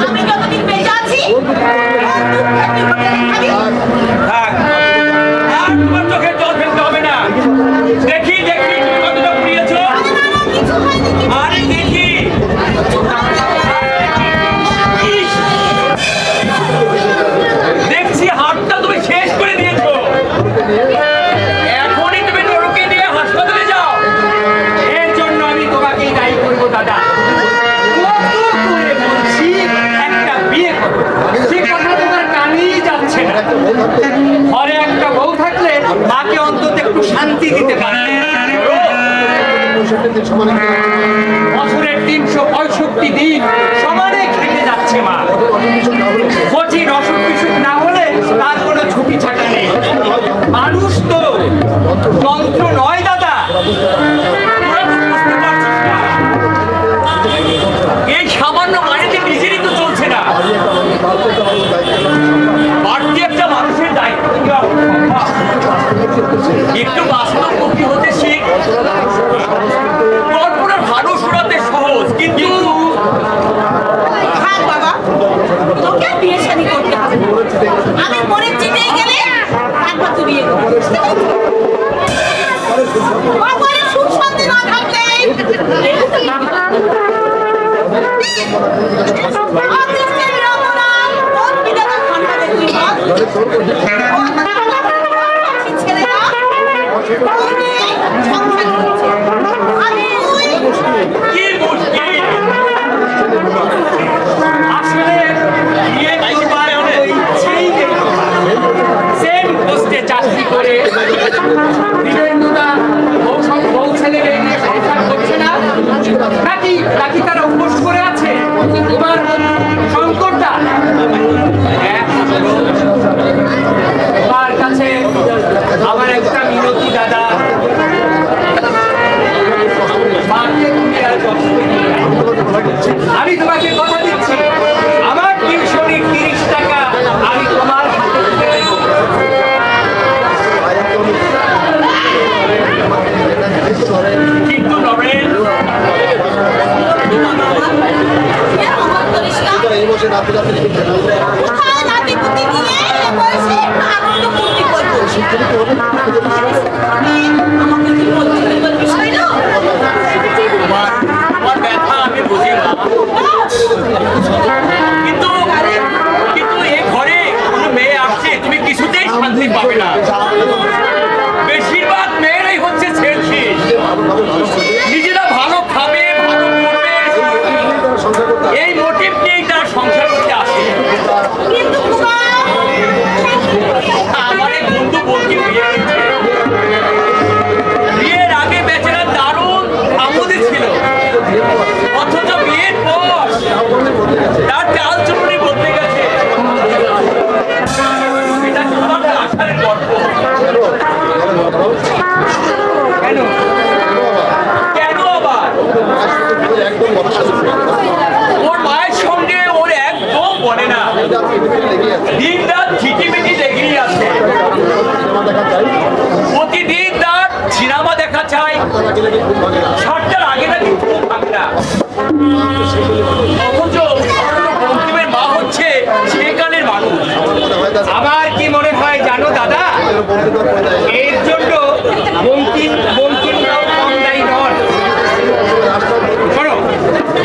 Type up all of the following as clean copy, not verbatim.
আমি যতদিন বেঁচে আছি আর তোমার চোখের জল ফেলতে হবে না। দেখি দেখি তুমি কতটা পুড়িয়েছো। আরে দেখি দেখছি হাতটা তুমি শেষ করে দিয়েছো। এখনই তুমি নরকে নিয়ে হাসপাতালে যাও। এর জন্য আমি তোমাকেই দায়ী করবো দাদা। একটা বিয়ে করো, সে কথা তোমার কানেই যাচ্ছে না। ঘরে একটা বউ থাকলে মাকে অন্তত একটু শান্তি দিতে পারবে। বছরের 365 দিন সমানে খেতে যাচ্ছে মা। কঠিন অসুখ বিসুখ না হলে তার কোনো ছুটি ছাটা নেই। মানুষ তো যন্ত্র নয় দাদা। এই সামান্য বাড়িতে নিজেরই তো চলছে না। বাড়তি একটা মানুষের দায়িত্ব দেওয়া সম্ভব। একটু বাস্তবমুখী হতে শিখ। কল্পনার ভালো শোনাতে সহজ, কিন্তু থাক বাবা, তোকে আর বিয়ে শাদী করতে হবে না। আমি মরে চিঠে গেলে একবার তুই বিয়ে করবি। বাবারে সুখ শান্তি না থাকলে আজকের রমনা তোর বিদাতা খানদানে তুই বল। ছেলেরা অনেক সংসার করেছে। আর তুই কি মুশকিল। আসলে বিয়ে করবার কোনো ইচ্ছেই নেই। সেম পোস্টে চাকরি করে বিজয়েন্দুদা বউ ছেলে মেয়ে নিয়ে সংসার করছে না নাকি তারা উপোস করে আছে। তোমার শঙ্করদা তোমার কাছে আমার একটা মিনতি দাদা। মাকে তুমি আর কষ্ট দিও না। আমি তোমাকে কথা দিচ্ছি, আমার টিউশনির 30 টাকা আমি তোমার হাতে তুলে দেব। কিন্তু নরেন আমার করিস না। কোথায় নাতিপুতি নিয়ে এ বয়সে একটু আনন্দ ফুর্তি করবো। আমাকে কি বলবি শৈল? তোমার ব্যথা আমি বুঝি না। কিন্তু এ ঘরে কোনো মেয়ে আসছে, তুমি কিছুতেই শান্তি পাবে না। বেশিরভাগ মেয়েরাই হচ্ছে ছেড়ছিস। নিজেরা ভালো খাবে, ভালো করবে, এই মোটিভ নিয়েই তারা সংসার করতে আসে। কিন্তু আমার এক বন্ধু বলতে বিয়ে হয়েছে। বিয়ের আগে বেচারা দারুণ আমোদে ছিল, অথচ বিয়ের পর তার চাল চলনি বদলে গেছে। এটা তোমার আশার গল্প। কেন কেন আবার ওর মায়ের সঙ্গে ওর একদম বলে না। দিন রাত ঝিটিমিটি লেগেই আছে। প্রতিদিন রাত সিনেমা দেখা চাই, 7টার আগে নাকি ঘুম ভাঙে না। অথচ বঙ্কিমের মা হচ্ছে সেকালের মানুষ। আমার কি মনে হয় জানো দাদা, এর জন্য বঙ্কিমরাও কম দায়ী নন। শোনো,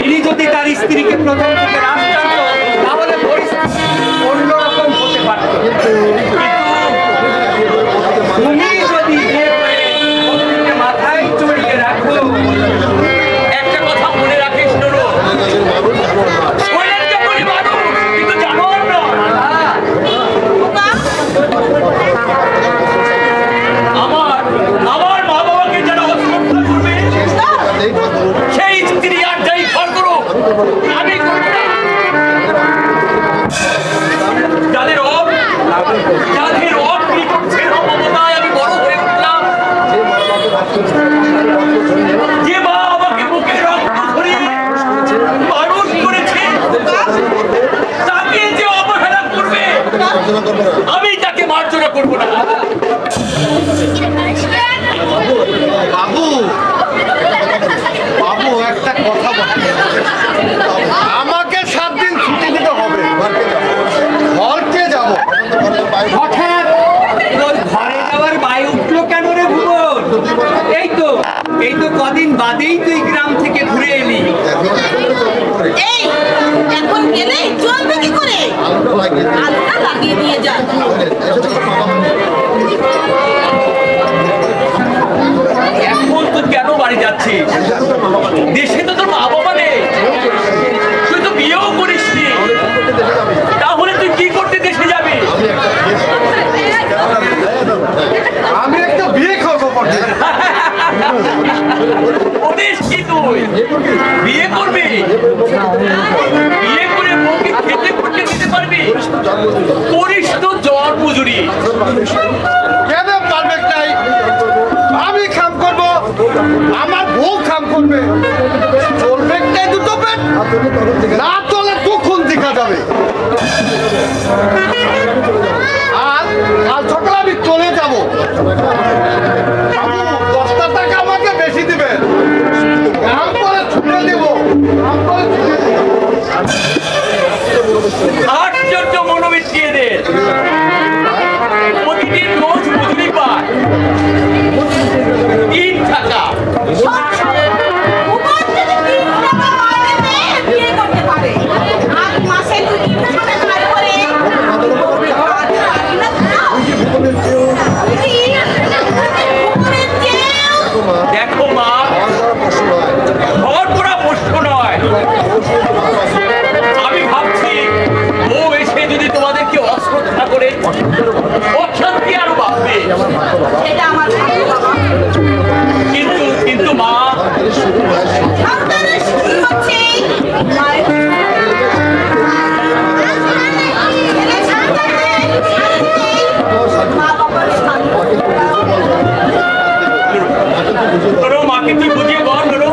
ইনি যদি তার স্ত্রীকে প্রথম থেকে রাস্তা তাহলে পরিস্থিতি অন্যরকম হতে পারত। তুমি যদি মাথায় চড়িয়ে রাখো, একটা কথা মনে রাখিস নুরু, শরীরটা বলি মানুষ, কিন্তু জানোয়ার না। আমার মা বাবাকে যারা অশ্রদ্ধা করবে, সেই স্ত্রী আর যাই ঘর করো, আমি করব না। যাদের করছে মমতায় আমি বড় হয়ে উঠলাম, যে মা আমাকে বুকে রক্ত ধরিয়ে মানুষ করেছে, তাকে যে অবহেলা করবে, আমি তাকে মার্জনা করবো না। বাবু বাবু একটা কথা বল। বিয়ে করবে? বিয়ে করে বউকে খেতে করতে দিতে পারবি? করিস তো জ্বর মজুরি। কেন পারবে নাই? আমি কাম করব, আমার বউ কাম করবে। চলবে নাই দুটো পেট, না চলে তখন দেখা যাবে। আর কাল সকালে আমি চলে যাব। 10টা টাকা আমাকে বেশি দিবেন, কাম করে ছুটে দেব। আশ্চর্য মনোবৃত্তি এদের। প্রতিদিন রোজ মজুরি পায় 3 টাকা। উপর থেকে 3 টাকা মাইনে বিয়ে করতে পারে। আর মাসে 2-3 টাকা কাজ করে। দেখো মা, ঘর পোড়া প্রশ্ন নয়। আমি ভাবছি বউ এসে যদি তোমাদেরকে অশ্রদ্ধা করে, অশান্তি আরো বাড়বে। সেটা আমার ভাগ্য বাবা। কিন্তু মা, সন্তানের সুখ হচ্ছে মায়ের ছেলে সন্তানের মা বাবার শান্তি। ধরো মাকে তুই বুঝিয়ে বল। ধরো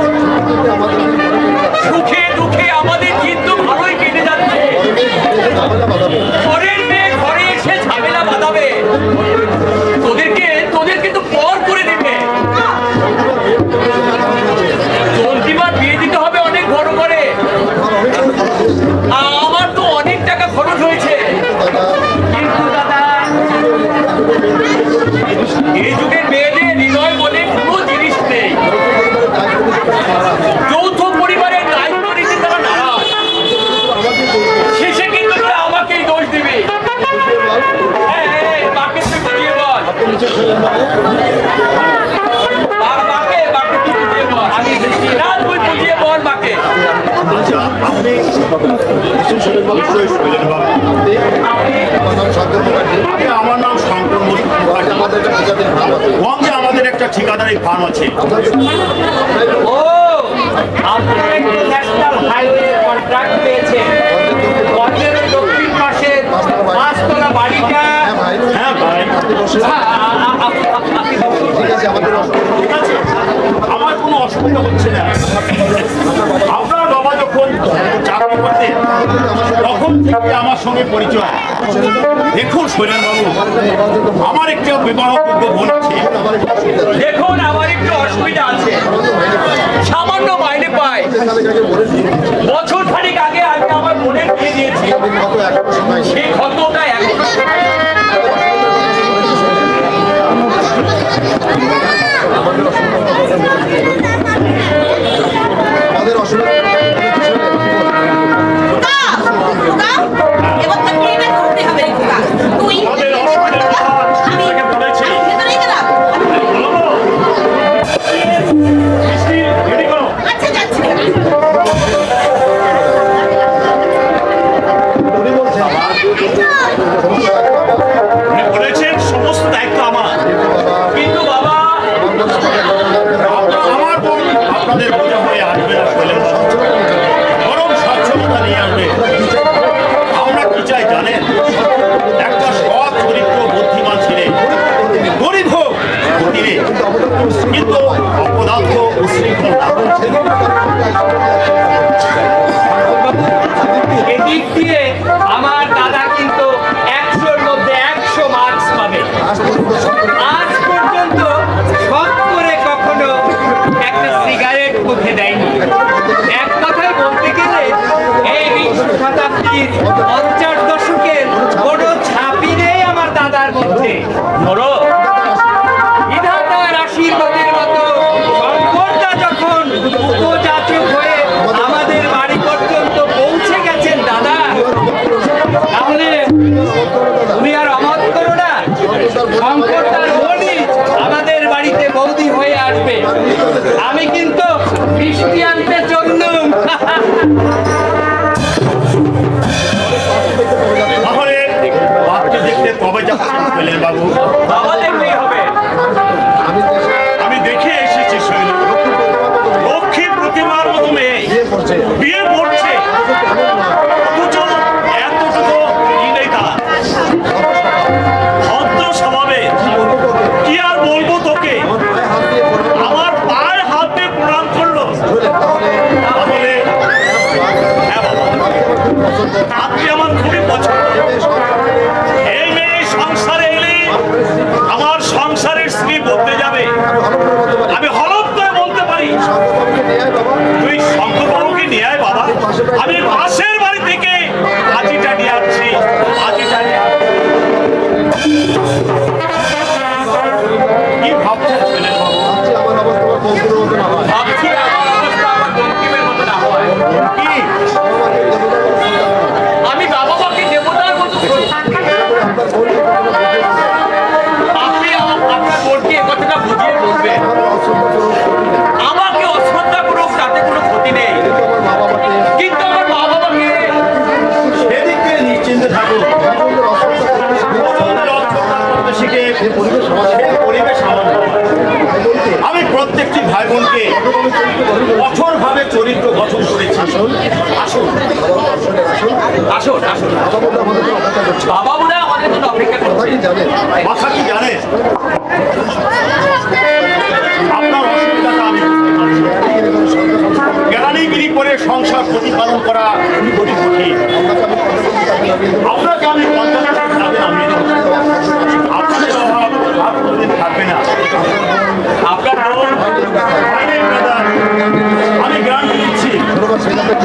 সুখে দুঃখে আমাদের কিন্তু ভালোই কেটে যাচ্ছে। ঘরের মেয়ে ঘরে এসে ঝামেলা বাঁধাবে, তোদেরকে তো পর করে দেবে। চলতিবার বিয়ে দিতে হবে অনেক বড় করে। আমার তো অনেক টাকা খরচ হয়েছে। কিন্তু দাদা, এই যুগের মেয়েদের হৃদয় বলে কোনো জিনিস নেই। যৌথ পরিবারের দায়িত্ব নিতে তারা নারাজ। শেষে কিন্তু তারা আমাকেই দোষ দিবে। মাকে তুই বুঝিয়ে বল। মাকে তুই বুঝিয়ে বল। আমি না, তুই বুঝিয়ে বল মাকে। আমার নাম শঙ্কর মুখার্জি। আমাদের একটা ঠিকাদারি ফার্ম আছে। ও, আপনারা একটু ন্যাশনাল হাইওয়ে কন্ট্রাক্ট পেয়েছেন। বছরের দক্ষিণ পাশে 5 তলা বাড়িটা। হ্যাঁ ভাই, ঠিক আছে, আমার কোনো অসুবিধা হচ্ছে না। আপনার বাবা যখন চাকরি করতেন তখন থেকে আমার সঙ্গে পরিচয়। দেখুন শৈলেন বাবু, আমার একটা বিবাহযোগ্য বোন আছে। দেখুন, আমার একটু অসুবিধা আছে। সামান্য মাইনে পাই। বছর খানিক আগে আমি আমার বোনের বিয়ে দিয়েছি। সেই ক্ষতটা এখনো আমাদের অসুবিধা এবার তো বিয়েটা করতে হবে রে খোকা। তুই আমাদের অসুবিধা আমি আপনাকে বলেছি। ভেতরে গেলাম। মিষ্টি রেডি করো। আচ্ছা যাচ্ছি। উনি বলেছেন সমস্ত দায়িত্ব আমার। কিন্তু বাবা, আমার বোন আপনাদের বোঝা হয়ে আসবে না শৈলেন বাবু, বরং স্বচ্ছতা নিয়ে আসবে। আমরা কি চাই জানেন? একটা সৎ চরিত্র বুদ্ধিমান ছেলে, গরিব হোক গতিরে, কিন্তু অপদার্থ উশৃঙ্খল না। এদিক দিয়ে আমার দাদা কিন্তু 100-র মধ্যে 100 মার্কস পাবে। আজ পর্যন্ত শখ করে কখনো একটা সিগারেট মুখে দেয়নি। এক কথায় বলতে গেলে এই 20 শতাব্দীর 50 দশকের কোনো ছাপই নেই আমার দাদার মধ্যে। ধরো, বিধাতার আশীর্বাদের মতো শঙ্করদা যখন উপযাচক হয়ে আমাদের বাড়ি পর্যন্ত পৌঁছে গেছেন দাদা, তাহলে তুমি আর অমত করো না। শঙ্করদার বোনই আমাদের বাড়িতে বৌদি হয়ে আসবে। আমি কিন্তু মিষ্টি আনতে চললুম। তাহলে বাচ্চা দেখতে কবে যাচ্ছেন শৈলেন বাবু? বাবা দেখলেই হবে। আমি দেখে এসেছি শৈলেন। লক্ষ্মী প্রতিমার আমি পাশের বাড়ি থেকে আজিটা নিয়ে আসছি, আজিটা নিয়ে আসছি। কি ভাবছেন ছেলের বাবু? ভাবছি আমার অবস্থা আমার বঙ্কিমের মতো না হয়। কি আমি বাবা মাকে দেবতার মতো করি। আপনি আপনার বোনকে এ কথাটা বুঝিয়ে বলবেন, আমাকে অশ্রদ্ধা করুক তাতে কোনো ক্ষতি নেই, কিন্তু আমার মা বাবাকে সেদিক থেকে নিশ্চিন্তে থাকুন। শিখে পরিবেশ আমার নয়। আমি প্রত্যেকটি ভাই বোনকে কঠোরভাবে চরিত্র গঠন করেছি। আসুন আসুন আসুন, বাবা বলে আমাদের জন্য অপেক্ষা করছে। কথা কি জানেন? আপনার অসুবিধাটা আমি বুঝতে পারছি। জ্ঞানীগিরি করে সংসার প্রতিপালন করা খুবই কঠিন। আপনাকে আমি 50 টাকা নামিয়ে দেবো। আপনাদের অভাব আর কোনোদিন থাকবে না। আপনার বোন, ভাইয়ের brother, আমি গ্যারান্টি দিচ্ছি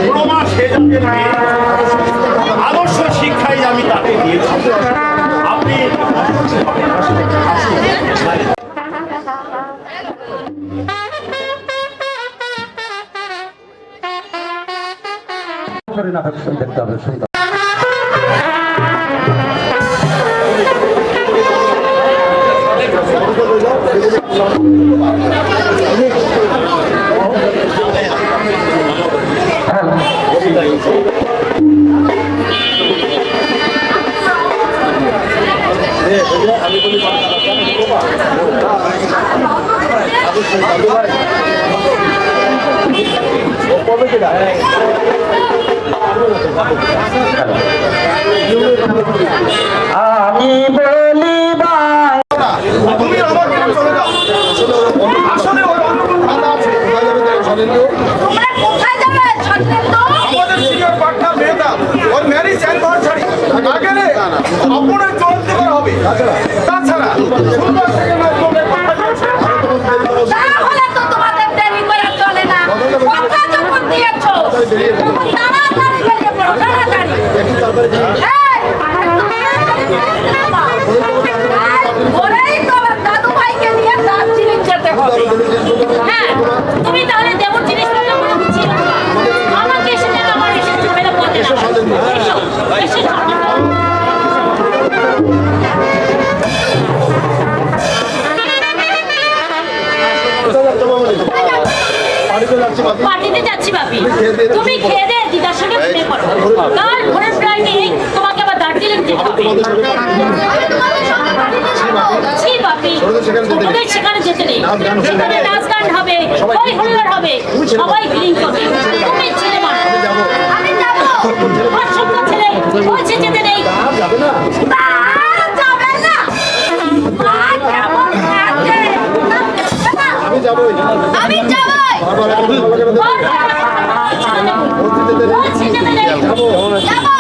কোনো মাস সে জাতের মেয়ে, আদর্শ শিক্ষাই আমি তাকে দিয়েছি। আপনি তুমি আমাকে চলে যাও। আসলে ওর অন্য কোনো ধান্দা আছে। তোমরা কোথায় যাবে সত্যেন্দ্র? আমাদের সিনিয়র পার্টনার মেয়েটা ওর ম্যারেজ অ্যানিভার্সারি আগে রে আপনার চলতে করা হবে। তাছাড়া সোমবার থেকে নয় তোমরা কোথায় যাচ্ছে? তাহলে তো তোমাদের দেরি করে চলে না। কথা যখন দিয়েছো তখন তাড়াতাড়ি বেরিয়ে পড়ো, তাড়াতাড়ি। ওরাই তোমার দাদু ভাইকে নিয়ে দার্জিলিং যেতে হবে। হ্যাঁ, তুমি তাহলে দেবর জিনিসপত্র করে গুছিয়ে রাখো। আমাকে এসে যেন আমার এসে ঝামেলা করতে না হয়। এসো, এসে পার্টিতে যাচ্ছি বাপি। তুমি খেয়ে দে দিদার সঙ্গে ঘুরে পড়ো। কাল ভোরের ফ্লাইটে তোমাকে আবার দার্জিলিং যেতে হবে। ছি বাপি, তোমাদের সেখানে যেতে নেই। সেখানে নাচ গান হবে, হই হুল্লোড় হবে, সবাই ফিলিং করবে। তুমি ছেলে মানুষ। আমি যাবো। আমার সঙ্গে ছেলে বলছে যেতে নেই। যাবে না। মা কেমন আছে? আমি যাবোই। বলছি যেতে নেই। যাবো।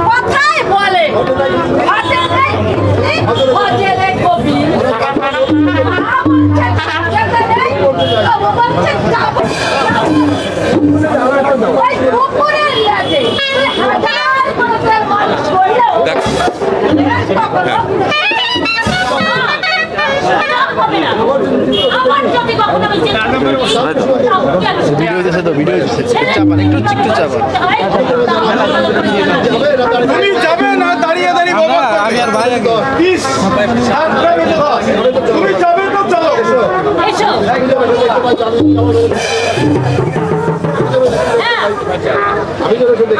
কথাই বলে আমার যদি কখনো আমি তুমি যাবে না দাঁড়িয়ে দাঁড়িয়ে বলো। আমি আর ভাই তুমি যাবে তো চলো। এসো।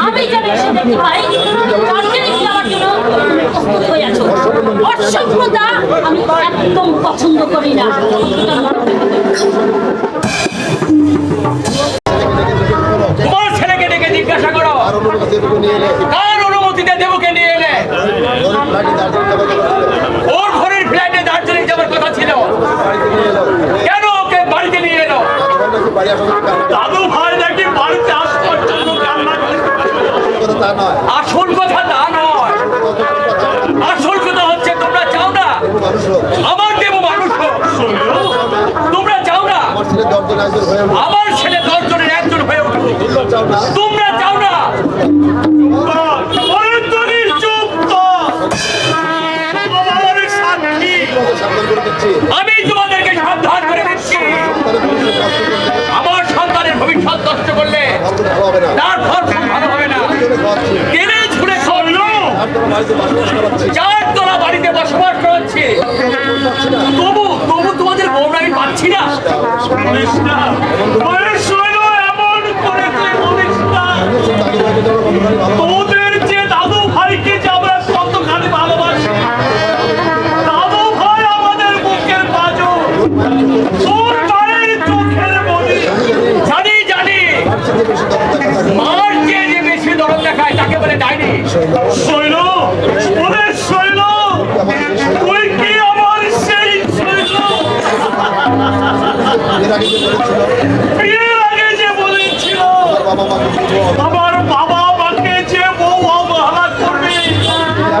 আমি যেন এসে দেখতে পাই দার্জিলিং যাওয়ার জন্য প্রস্তুত হয়ে আছো। অসভ্যতা আমি একদম পছন্দ করি না। তোমার ছেলেকে ডেকে জিজ্ঞাসা করো কার অনুমতিতে দেবকে নিয়ে এলে। ওর ঘরের ফ্ল্যাটে দার্জিলিং যাওয়ার কথা ছিল, কেন ওকে বাড়িতে নিয়ে এলো? দাদু ভাই নাকি বাড়িতে আসবার জন্য কান্না করছে। আসল কথা তা নয়, আসল কথা হচ্ছে তোমরা চাও না আমার দেব মানুষ হোক। তোমরা চাও না আমার ছেলে 10 জনের একজন হয়ে উঠুক। তোমরা চাও না। আমি তোমাদেরকে সাবধান করে দিচ্ছি, আমার সন্তানের ভবিষ্যৎ নষ্ট করলে তার ফল খুব ভালো হবে না। টেনে ছুড়ে করলো 4 তলা বাড়িতে বসবাস করাচ্ছে, তবু তোমাদের বউরা আমি পাচ্ছি না। এমন করে তোদের যে দাদু ভাইকে যে আমরা কতখানি ভালোবাসি, দাদু ভাই আমাদের বুকের পাঁজর, তোর মায়ের চোখের মনি। জানি জানি মার যে বেশি দরদ দেখায় তাকে বলে ডাইনি। শৈল ওরে শৈল, তুই কি আমার সেই শৈল? বিয়ের আগে যে বলেছিল আমার বাবা আমাকে যে বউ অবহেলা করবে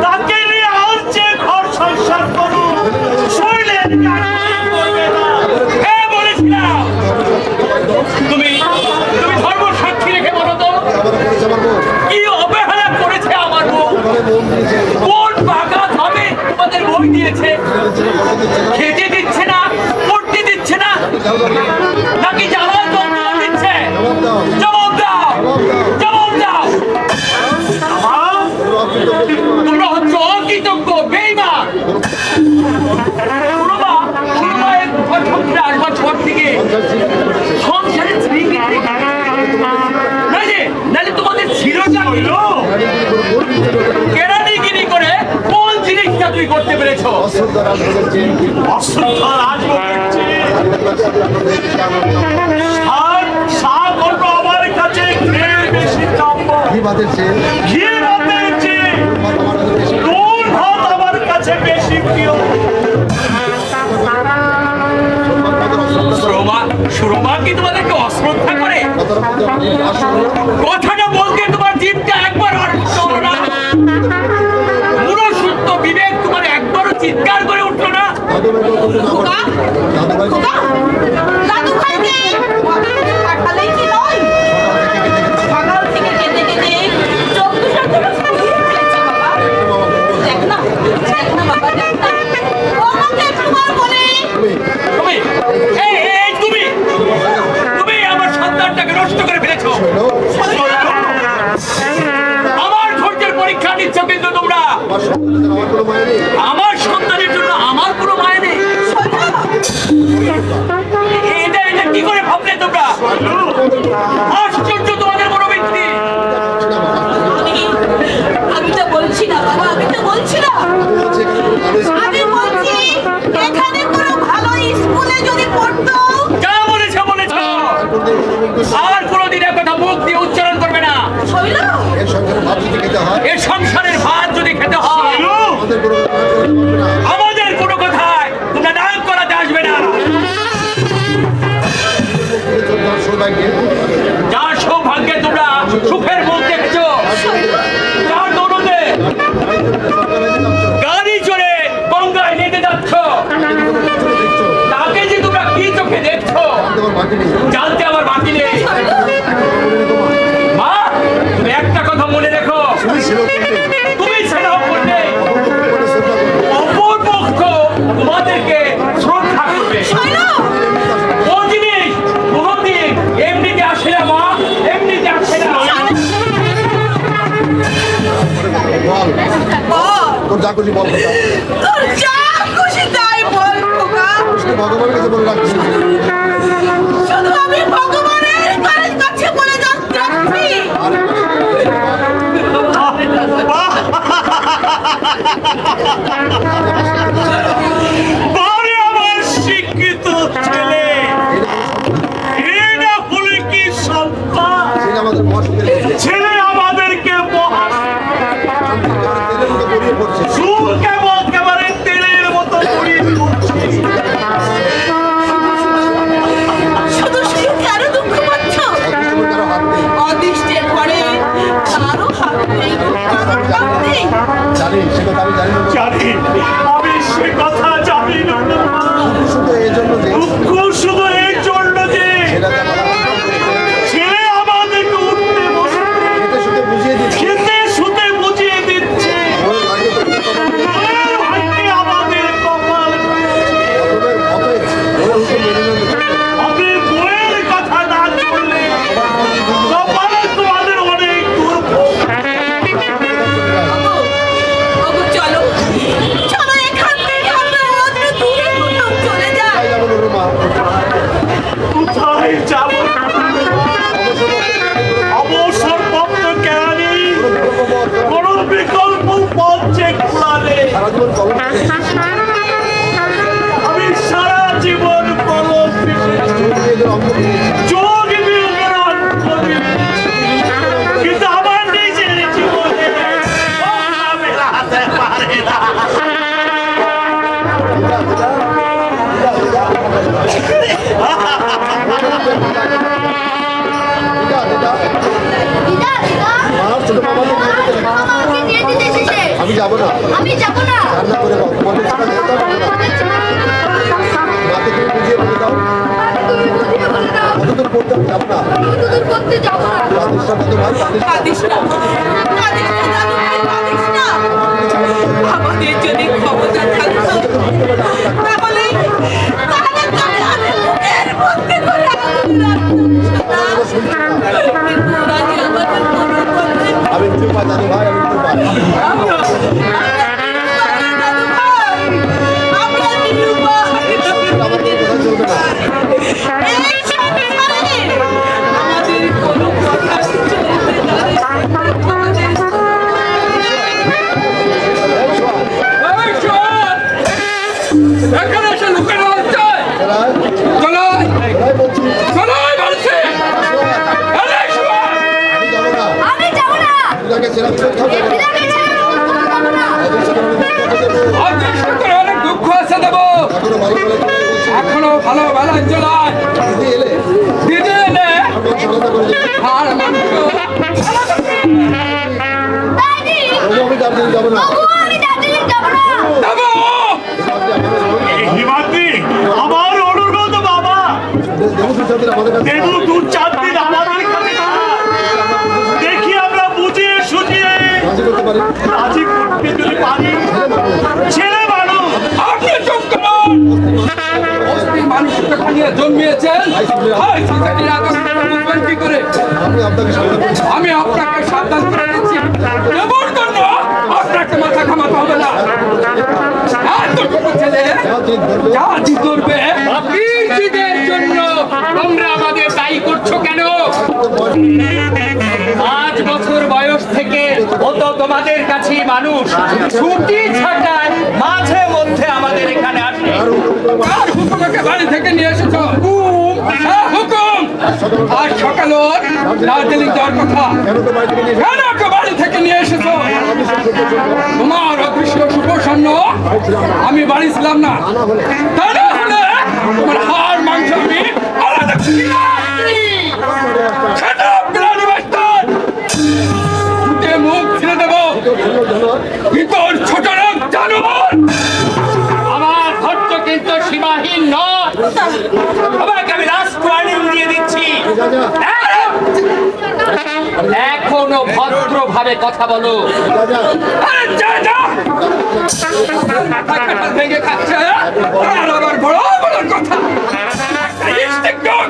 তাকে নিয়ে আসছে ঘর সংসার করুন, শৈলের করবে না। হ্যাঁ বলেছিলাম। তুমি ধর্ম সাক্ষী রেখে বলো তো কি অবহেলা করেছে আমার বউ? কোন বাগান হবে তোমাদের বই দিয়েছে? খেতে দিচ্ছে না, পড়তে দিচ্ছে না, নাকি জ্বালায় যন্ত্রণা দিচ্ছে? জবাব দাও, জবাব দাও। তোমরা হচ্ছে অকৃতজ্ঞ, বেঈমান। আসবার পর থেকে সংসারে নাহলে তোমাদের ছিলটা হইল কেরানিগিরি করে কোন জিনিসটা তুই করতে পেরেছ? আমার কাছে বেশি আমার কাছে বেশি প্রিয়। সুরমা কি তোমাদেরকে অশ্রদ্ধা করে? কথাটা বলতে তোমার জিভটা একবার চলো না? মনুষ্যত্ব বিবেক তোমার একবারও চিৎকার করে উঠলো না? দাদু ভাইকে পাঠালেই কি নয়? সকাল থেকে কেঁদে কেঁদে চোখ দুটো পুরো ফাটিয়ে ফেলেছে বাবা। দেখ না বাবা, দেখ না ও আমাকে তোমার বলে। তুমি আমার সন্তানটাকে নষ্ট করে ফেলেছো। আমার ধৈর্যের পরীক্ষা নিচ্ছ কিন্তু তোমরা। আমার সন্তানের জন্য আমার কোনো মায়া নেই। এটা কি করে ভাবলে তোমরা? আশ্চর্য তোমাদের মনোবৃত্তি। আমি তো বলছি না বাবা, আমি তো বলছি না। আমি বলছি এখানে কোনো ভালো স্কুলে যদি পড়তো। যা বলেছ বলেছ, আর কোনোদিন কথা মুখ দিয়ে উচ্চারণ করবে না। এর সংসারের ভাত যদি খেতে হয় আমাদের কোনো কথায় তোমরা নাম করাতে আসবে না। যার সৌভাগ্যে তোমরা সুখের মুখ দেখেছো, যার দৌলতে গাড়ি চড়ে গঙ্গায় নিতে যাচ্ছ, তাকে যে তোমরা কি চোখে দেখছো জানতে আমার বাকি নেই। মা, তুমি একটা কথা মনে রেখো, তুমি সেটা করলে অপর পক্ষ তোমাদেরকে শ্রদ্ধা করবে। ও জিনিস কোনদিন এমনিতে আসে না মা, এমনিতে আসে না। তোর যা খুশি বল, তোর যা খুশি তাই বল খোকা। ভগবানের কাছে বলে রাখছি, শুধু আমি ভগবানের কাছে বলে যাচ্ছি। আমার শিক্ষিত ছেলে এটা হলে কি সম্ভব? আমাদের ছেলে আমাদেরকে মহা আমি সারা জীবন কলম যোগ বিয়োগের অর্থ দিই। কিন্তু আমার নিজের জীবনে মেলাতে পারে না। আমি যাবো না, আমি যাব না। রান্না করে দাও, তোমাদের সাথে যেতে হবে না। মাকে তুমি বুঝিয়ে বলে দাও, তুমি বুঝিয়ে বলে দাও। কতদূর পড়তে আমি যাবো না। কতদূর করতে যাব না। রাতের সাথে তো ভাই, রাতের সাথে কাঁদিস না, কাঁদিস না দাদু ভাই, কাঁদিস না। আমাদের যদি ক্ষমতা থাকতো তাহলে তাহলে তোকে আমি বুকের মধ্যে করে আগুন রাখতাম সোনা। কিন্তু ওরা যে আমাদের কোনো করতে আমি একটু পাই দাদু ভাই, আমি একটু পাই। দাদু ভাই, আমরা নিরুপায়। আমার কোনো কথা চলবে না। এই সংসারে আমাদের কোনো কথা চলবে না রে। আমাদের এখানে এসে লুকানো হচ্ছে। এরাই, চলাই, এরাই বলছি, চলাই বলছে। আরে শোন, আমি যাবো না। আমি যাব না। পূজাকে ছেড়ে আমি কোথাও যাবো না। বিরাগে ছেড়ে আমি যাব না। ওদের সাথে আমি কথা দেবো। আমাদের সাথে অনেক দুঃখ আছে দেবো। এখনো ভালো করে কথা বলছি। এখনো ভালো বেলা চলাই। দিদি এলে, দিদি এলে আমি আলাদা করে দেবো। আর মাংস দাদি, তবু আমি দার্জিলিং যাবো না। তবুও আমি দার্জিলিং যাব না। দেবো। হিমাদ্রি, আমার অনুরোধ বাবা, দেবো দু চার দিন আমাদের কাছে। দেবু দু চার দিন আমাদের কাছে থাক। দেখি আমরা বুঝিয়ে সুঝিয়ে রাজি করতে পারি। রাজি করতে যদি পারি। ছেলে মানুষ, আপনি চুপ করুন। অস্থির মানুষকে খাইয়ে জন্মিয়েছেন। হাই সিসাটির আদর্শ বুঝবেন কি করে? আমি আপনাকে সামনে বলছি। আমি আপনাকে সাবধান করে দিচ্ছি, দেবর জন্য আপনাকে মাথা ঘামাতে হবে না। এতটুকু ছেলে যা জি করবে, বীরজিদের জন্য তোমরা আমাদের দায়ী করছো কেন? 5 বছর বয়স থেকে ও তো তোমাদের কাছেই মানুষ। ছুটি ছাটায় মাঝে মধ্যে আমাদের এখানে আসে। কার হুকুমকে বাড়ি থেকে নিয়ে এসেছো? হ্যাঁ, হুকুম। আজ সকালে ওর দার্জিলিং যাওয়ার কথা। কেন তো বাড়ি থেকে নিয়ে এসে- কেন ওকে বাড়ি থেকে নিয়ে এসেছো? তোমার অদৃশ্য শুভসন্ন আমি বাড়ি ছিলাম না। তা না হলে তোমার হাড় মাংস আমি আলাদা করে Shut up, bloody bastard! মুখে মুখ ছিঁড়ে দেবো। ভিতর ছোট লোক জানোয়ার। আমার ধৈর্য কিন্তু সীমাহীন নয়। সবাইকে আমি লাস্ট ওয়ার্নিং দিয়ে দিচ্ছি। যা, যা, এখনো ভদ্রভাবে কথা বলো। যা, যা। আরে যা যা। কাঁঠাল ভেঙে খাচ্ছে আর আবার বড় বড় কথা। Stick dog!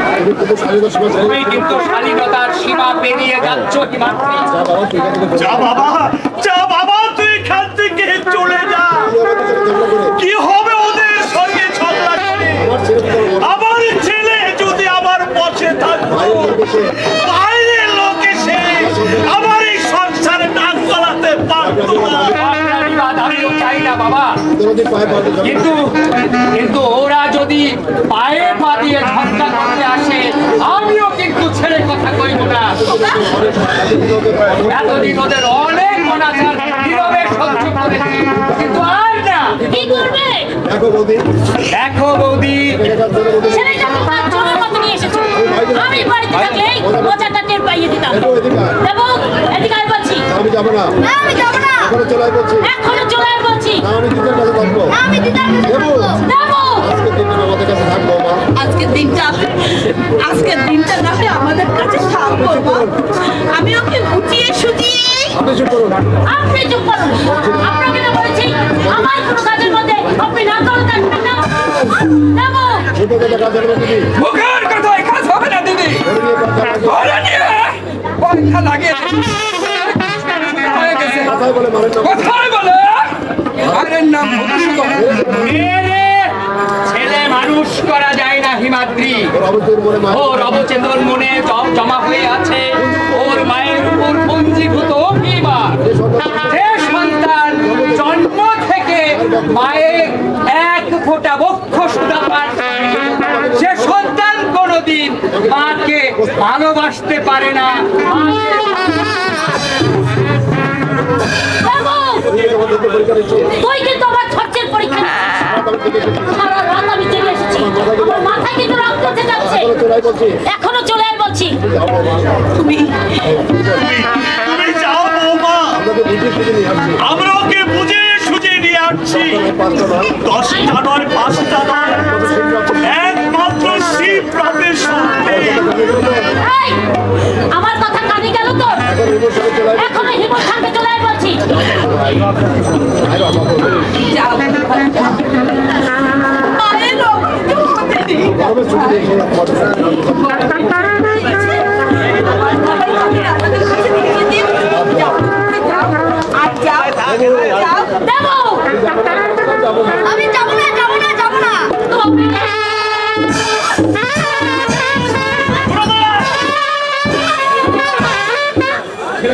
আমি কিন্তু স্বাধীনতার সময় চাই। তুমি কিন্তু শালীনতার সীমা পেরিয়ে যাচ্ছ হিমাদ্রি। যা বাবা, তুই এখান থেকে যা বাবা, যা বাবা, তুই এখান থেকে চলে যা। ঝগড়া করে। কি হবে ওদের সঙ্গে ঝগড়া করে? আমার ছেলে কি করবো? আমার ছেলে যদি আমার পথে থাকতো, বাইরের লোক এসে বাইরের লোক এসে আমার এই সংসারে নাক গলাতে পারতো না। আপনার বিবাদ আমিও চাই না বাবা, কোনোদিন পায়ে পাতে যাবে না। কিন্তু ওরা যদি পায়ে পা দিয়ে ঝগড়া করতে আসে আমিও কিন্তু ছেড়ে কথা কইব না। এতদিন ওদের অনেক অনাচার নীরবে সহ্য করেছি, কিন্তু আর না। কি করবে? দেখো বৌদি, দেখো বৌদি, এখান থেকে বৌদি, ছেলেটা তো তার চোরের মতো নিয়ে এসেছে। আমি বাড়িতে থাকলেই মজাটা টের পাইয়ে দিতাম। দেখো এদিকে আয়। দেবো, এদিকে আয় বলছি। আমি যাবো না। না, আমি যাব না। এখনো চলাই বলছি। এখনো চলে আয় বলছি। না, আমি দিদির কাছে থাকবো। না, আমি দিদার কাছে দেবো। থাকবো। দেবো। আজকে তিন দিন আমাদের কাছে থাকবো মা। আজকের দিনটা নাহলে আমাদের কাছে থাকবো মা। আমি ওকে বুঝিয়ে সুঝিয়ে আপনি চুপ করুন। আপনি চুপ করুন। আপনাকে না বলেছি আমার কোনো কাজের মধ্যে আপনি না করে থাকবেন না। দেবো। ছোট কথা কাজ হবে দিদি। মুখের কথায় কাজ হবে না দিদি। ধরে নিয়ে কথা বলবো। ঘরে নিয়ে পরীক্ষা লাগে হয়ে গেছে। কথায় বলে মারেন না। কোথায় বলে আরের নাম মধুসূদন। মেরে ছেলে মানুষ করা যায় না হিমাদ্রি। ওর অবশ্যই মনে মার। ওর অবচেতন মনে জমা হয়ে আছে ওর মায়ের উপর পঞ্জীভূত অভিমান। যে সন্তান জন্ম ভালোবাসতে পারে না। বাবু, তুই কিন্তু আমার খরচের পরীক্ষা নিচ্ছিস। সারা রাত আমি জেগে এসেছি, আমার মাথায় কিন্তু রক্ত উঠে যাচ্ছে। এখনো চলে আয় বলছি। তুমি তুমি যাও বৌমা, আমরা ওকে বুঝে সুঝে নিয়ে আসছি। 10টা নয় 5টা নয়, একমাত্র শিব রাতের সঙ্গে। এই, আমার কথা কানে গেল তোর? এখনো হিমুর সঙ্গে চলে আয় বলছি। যাও মায়ের রক্ত হতে নেই। আমাদের কাছে দিয়ে দিন। যাও যাও আর যাও যাও। দেবো আমি যাবো না যাবো না যাবো না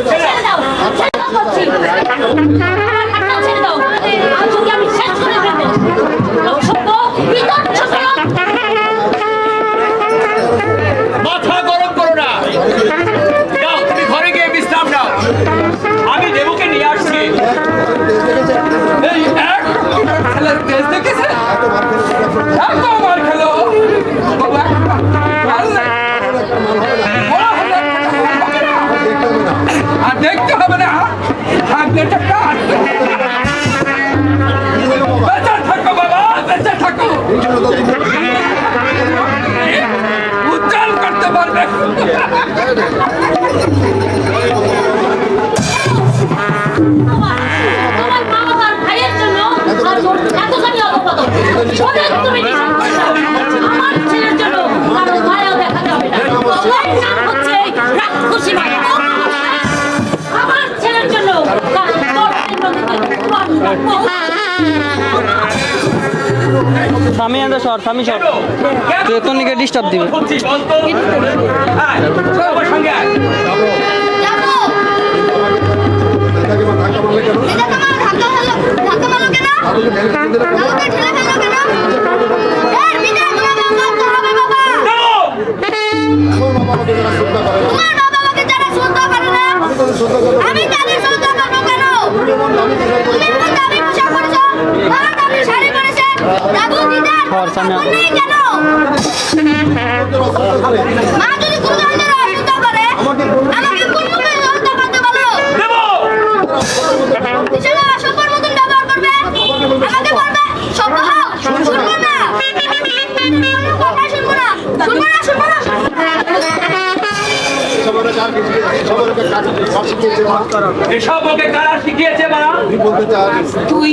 ছেড়ে দাও, ছেড়ে দাও বলছি। আমার হাতটা ছেড়ে দাও। আজ যদি আমি শেষ করে ফেলবো। অসভ্য, বিতর্ক লোক। মাথা গরম করো না, যাও তুমি ঘরে গিয়ে বিশ্রাম নাও। আমি দেবুকে নিয়ে আসছি। এই এক খেলার তেজ দেখেছে, এত মার খেলো। বাবা, ভালো লাগে। বড় হলে আর দেখতে হবে না, থাকলে টাকা আসবে। বেঁচে থাকো বাবা, বেঁচে থাকো। উজ্জ্বল করতে পারবে। আমার মা বাবার ভাইয়ের জন্য আর ওর এতখানি অপবাদন। ওদের তুমি নিষেধ করে দাও। আমার ছেলের জন্য কারো মায়াও দেখাতে হবে না। ওর নাম হচ্ছে রাক্ষসী মায়া। আমার ছেলের জন্য কারো দর্শন নদীতে স্বামী আনতে সর, স্বামী সর। তুই তো নিকে ডিস্টার্ব দিবি। হ্যাঁ, চল আমার সঙ্গে আয়। যাবো এটা তোমার ধাক্কা মারলো কেন? বাবুকে ঠেলে ফেললো কেন? এই বিজয় তোমার বাবা হবে বাবা। তোমার বাবা আমাকে যারা শ্রদ্ধা করে না আমি তাদের শ্রদ্ধা করবো কেন? তুমি আমার দামি পোশাক পরেছো, আমার দামি শাড়ি পরেছে, বাবু দিদার নেই কেন? মা যদি কোনো ধরনের অসুবিধা করে আমাকে কোন মুখে শ্রদ্ধা করতে বলো? বিশাল অসভ্যর মতন ব্যবহার করবে, আমাকে বলবে সভ্য হও, শুনবো না, কথা শুনবো না, শুনবো না, শুনবো না। এসব ওকে কারা শিখিয়েছে মা? তুই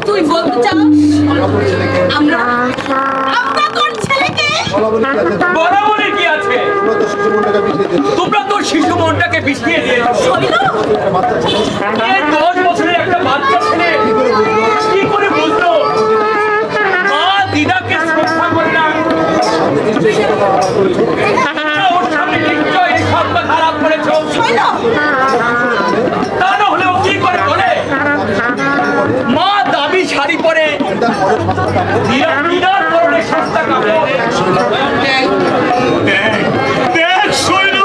তুই বলতে চাস আমরা আমরা তোর ছেলেকে বরাবরে কি আছে? তোমরা তো শিশু মনটাকে বিষিয়ে দিয়েছো। শৈল 10 বছরের একটা বাচ্চা ছেলে কি করে বুঝলো মা দিদাকে শ্রদ্ধা করে না? ওর সামনে নিশ্চয়ই এই সবটা খারাপ করেছো। শৈল তা না হলেও কি করে বলে মা দাবি শাড়ি পরে দিদার পরনে সস্তা কাপড়। দেখ শৈল,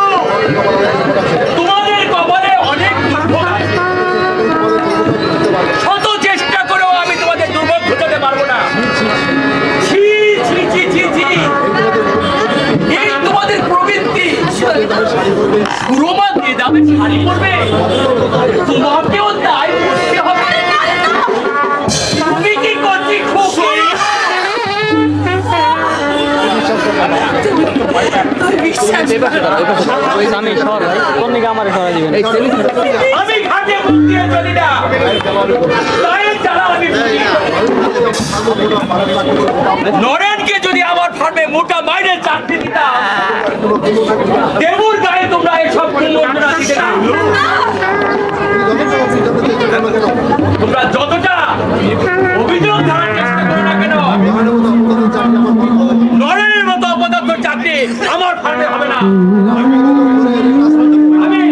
তোমাদের কপালে অনেক দুর্ভোগ আছে। শত চেষ্টা করেও আমি তোমাদের দুর্ভোগ ঘটাতে পারবো না। ছি ছি ছি ছি ছি, এই তোমাদের প্রবৃত্তি। সুরমা দিয়ে দামে শাড়ি পরবে, তোমাকেও তাই পড়তে হবে। তুমি কি করছি খুব তুই বিশ্বাস স্বামী সর, তোর নিকে আমার সরা দিবেন। আমি ঘাটে মুখ দিয়ে চলি না, তাই যারা আমি বুঝি। নরেনকে যদি আমার ফার্মে মোটা মাইনে চাকরি দিতাম, দেবুর গায়ে তোমরা এসব কুমন্ত্রণা দিতে না। তোমরা যতটা অভিযোগ ধারার চেষ্টা করো না কেন, নরেনের মতো অপদার্থ চাকরি আমার ফার্মে হবে না। আমি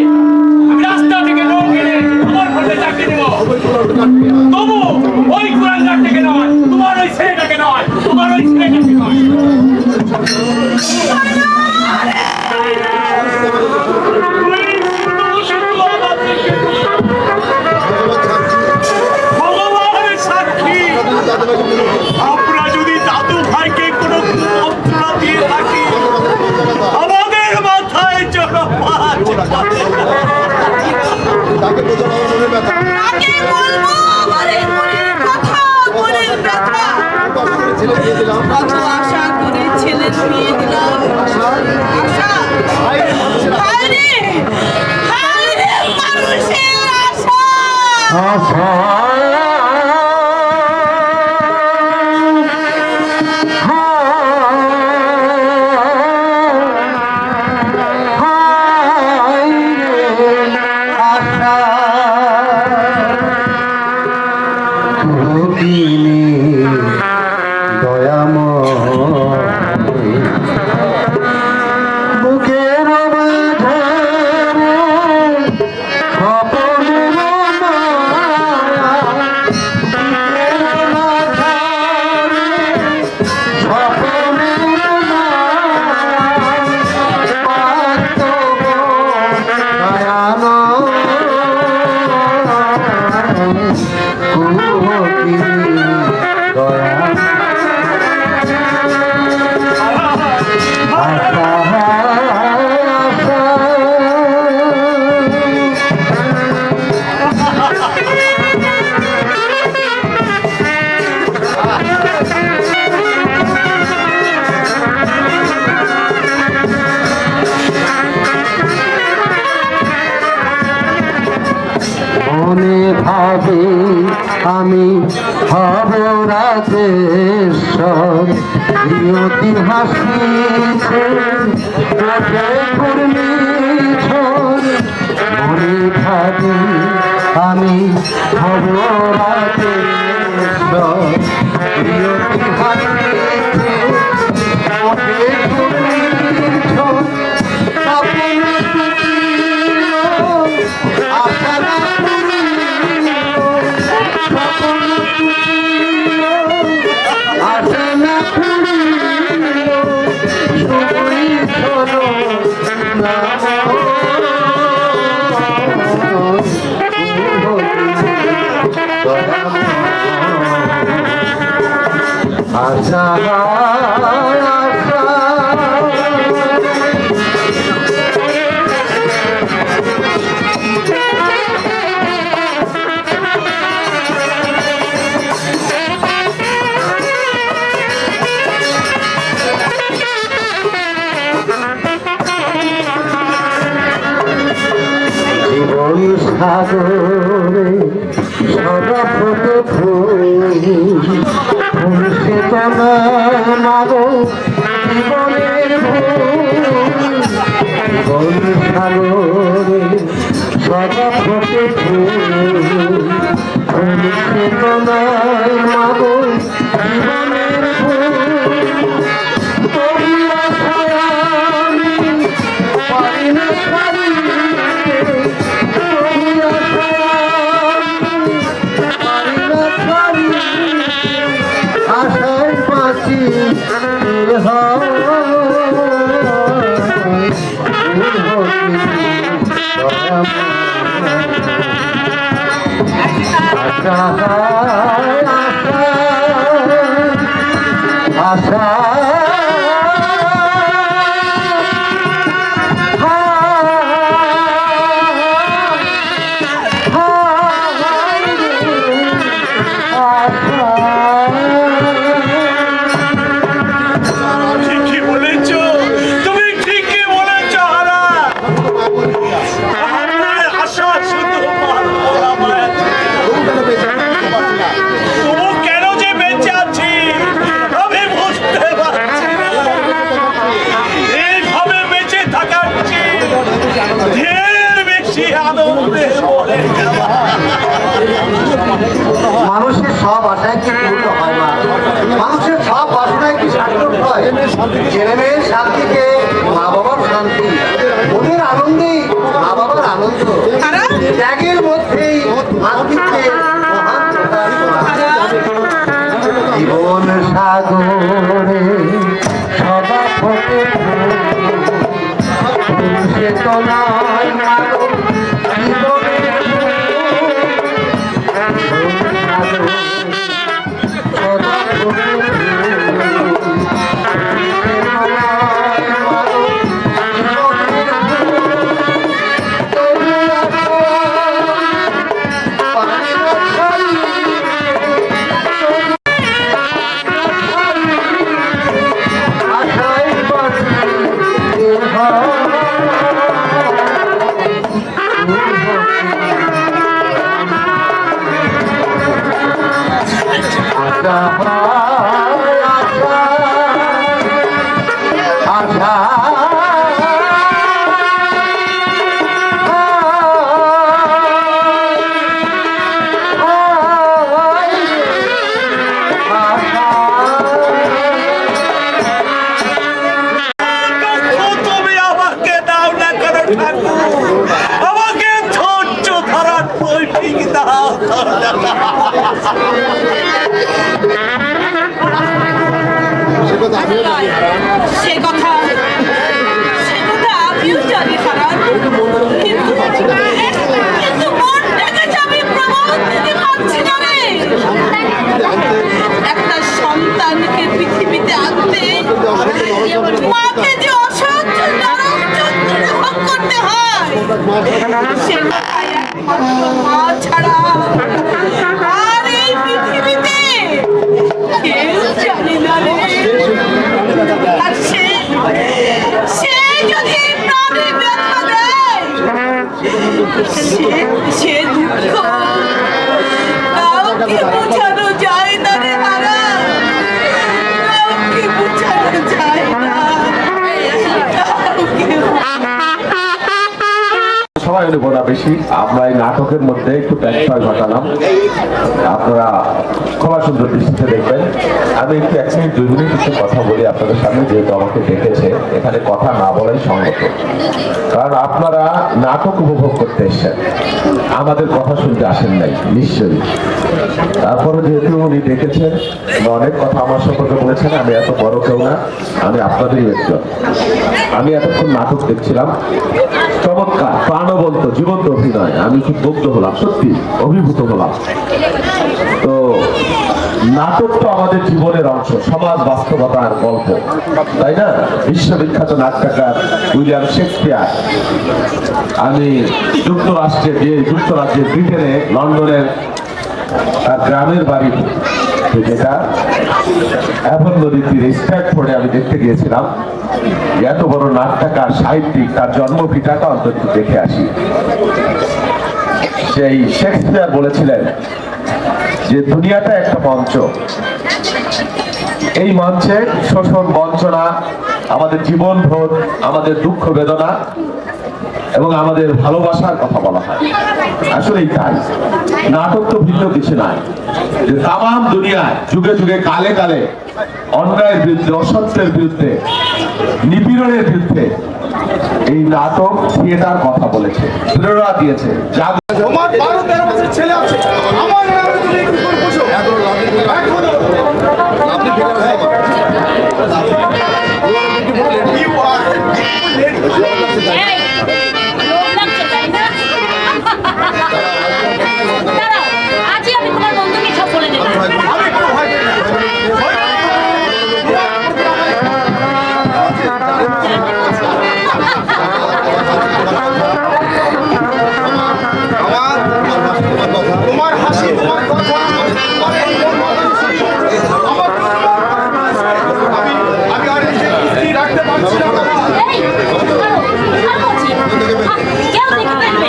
রাস্তা থেকে লোক এনে তোমার ফার্মে চাকরি দেবো। তবু ওই কুরাঙ্গার থেকে নয়, তোমার ওই ছেলেটাকে নয়, তোমার ওই ছেলেটাকে নয়। কত আশা করে ছেলের বিয়ে দিলাম। আশা, হায় রে, মানুষের আশা। আমি হব রাজেশ্বর নিয়তি হাসিছে মনে ভাবি আমি হব রাজেশ্বর নিয়তি হাসিছে আশা জীবন সাগরে সরস্বত ফুল ফুলছে তোমার মাগো জীবনের জীবন সাগরে সরস্বত ফুল ফুলছে তোমার মাগো জীবনের আশায় বাঁচি আশা ঠিকই বলেছো, তুমি ঠিকই বলেছো হারা। আমার আশা শুধু তবু কেন যে বেঁচে আছি আমি বুঝতে পারছি না। এইভাবে বেঁচে থাকার চেয়ে ঢের বেশি আনন্দে পড়ে যাওয়া। মানুষের সব আশায় কি পূর্ণ হয় না, মানুষের সব বাসনায় কি সার্থক হয়? ছেলে মেয়ের শান্তিকে মা বাবার শান্তি, ওদের আনন্দেই মা বাবার আনন্দ, ত্যাগের মধ্যেই মাতৃত্বের মহান প্রকাশ। জীবন সাগরে সদা ফোটে সে তোমার মাগো জীবনের আশা আশা তুমি আমাকে দাও না কেন ঠাকুর, আমাকে ধৈর্য ধরার তৌফিক দাও। সে কথা আমিও জানি হারান, কিন্তু মন থেকে যে আমি প্রমাণ দিতে পারছি না রে। একটা সন্তানকে পৃথিবীতে আনতে মাকে যে অসহ্য নরম যন্ত্রণা ভোগ করতে হয়, সে কথাই একমাত্র মা ছাড়া আর এই পৃথিবীতে কেউ জানে না রে। আর সে যদি প্রাণে ব্যথা দেয়, সে দুঃখ কাউকে বোঝানো যায় না রে হারা, কাউকে বোঝানো যায় না, কাউকে। সবাই হলে বোঝা বেশি। আমরা এই নাটকের মধ্যে একটু ব্যত্যয় ঘটালাম, আপনারা খুব সুন্দর দৃষ্টিতে দেখবেন। আমি একটু 1 মিনিট 2 মিনিট কিছু কথা বলি আপনাদের সামনে, যেহেতু আমাকে ডেকেছে। এখানে কথা না বলাই সঙ্গত, কারণ আপনারা নাটক উপভোগ করতে এসেছেন, আমাদের কথা শুনতে আসেন নাই নিশ্চয়ই। তারপরে যেহেতু উনি ডেকেছেন, অনেক কথা আমার সম্পর্কে বলেছেন। আমি এত বড় কেউ না, আমি আপনাদেরই একজন। আমি এতক্ষণ নাটক দেখছিলাম, চমৎকার প্রাণবন্ত জীবন্ত অভিনয়। আমি খুব মুগ্ধ হলাম, সত্যি অভিভূত হলাম। তো নাটক তো আমাদের জীবনের অংশ, সমাজ বাস্তবতার গল্প, তাই না? বিশ্ববিখ্যাত নাট্যকার উইলিয়াম শেক্সপিয়ার, আমি যুক্তরাজ্যের ব্রিটেনে লন্ডনের তার গ্রামের বাড়ি, যেটা অ্যাভন নদীর তীরে স্ট্র্যাটফোর্ডে আমি দেখতে গিয়েছিলাম। এত বড় নাট্যকার সাহিত্যিক, তার জন্মভিটাটা অন্তত দেখে আসি। সেই শেক্সপিয়ার বলেছিলেন যে দুনিয়াটা একটা মঞ্চ, এই মঞ্চে শোষণ, বঞ্চনা, আমাদের জীবনভর আমাদের দুঃখ বেদনা এবং আমাদের ভালোবাসার কথা বলা হয়। আসলেই তাই, নাটক তো ভিন্ন কিছু নয়, যে তামাম দুনিয়ায় যুগে যুগে কালে কালে অন্যায়ের বিরুদ্ধে, অসত্যের বিরুদ্ধে, নিপীড়নের বিরুদ্ধে এই নাটক থিয়েটার কথা বলেছে, প্রেরণা দিয়েছে। তোমার 12-13 বছর ছেলে আছে, আমার নামে তুমি একটু করে বসো। দাঁড়াও, আজই আমি তোমার বন্ধুকে সব বলে দেবো। আমি একটু ভয় পেয়ে তোমার হাসি, তোমার কথা, আমি আর স্থির রাখতে পারছি না। কেউ দেখে ফেলবে।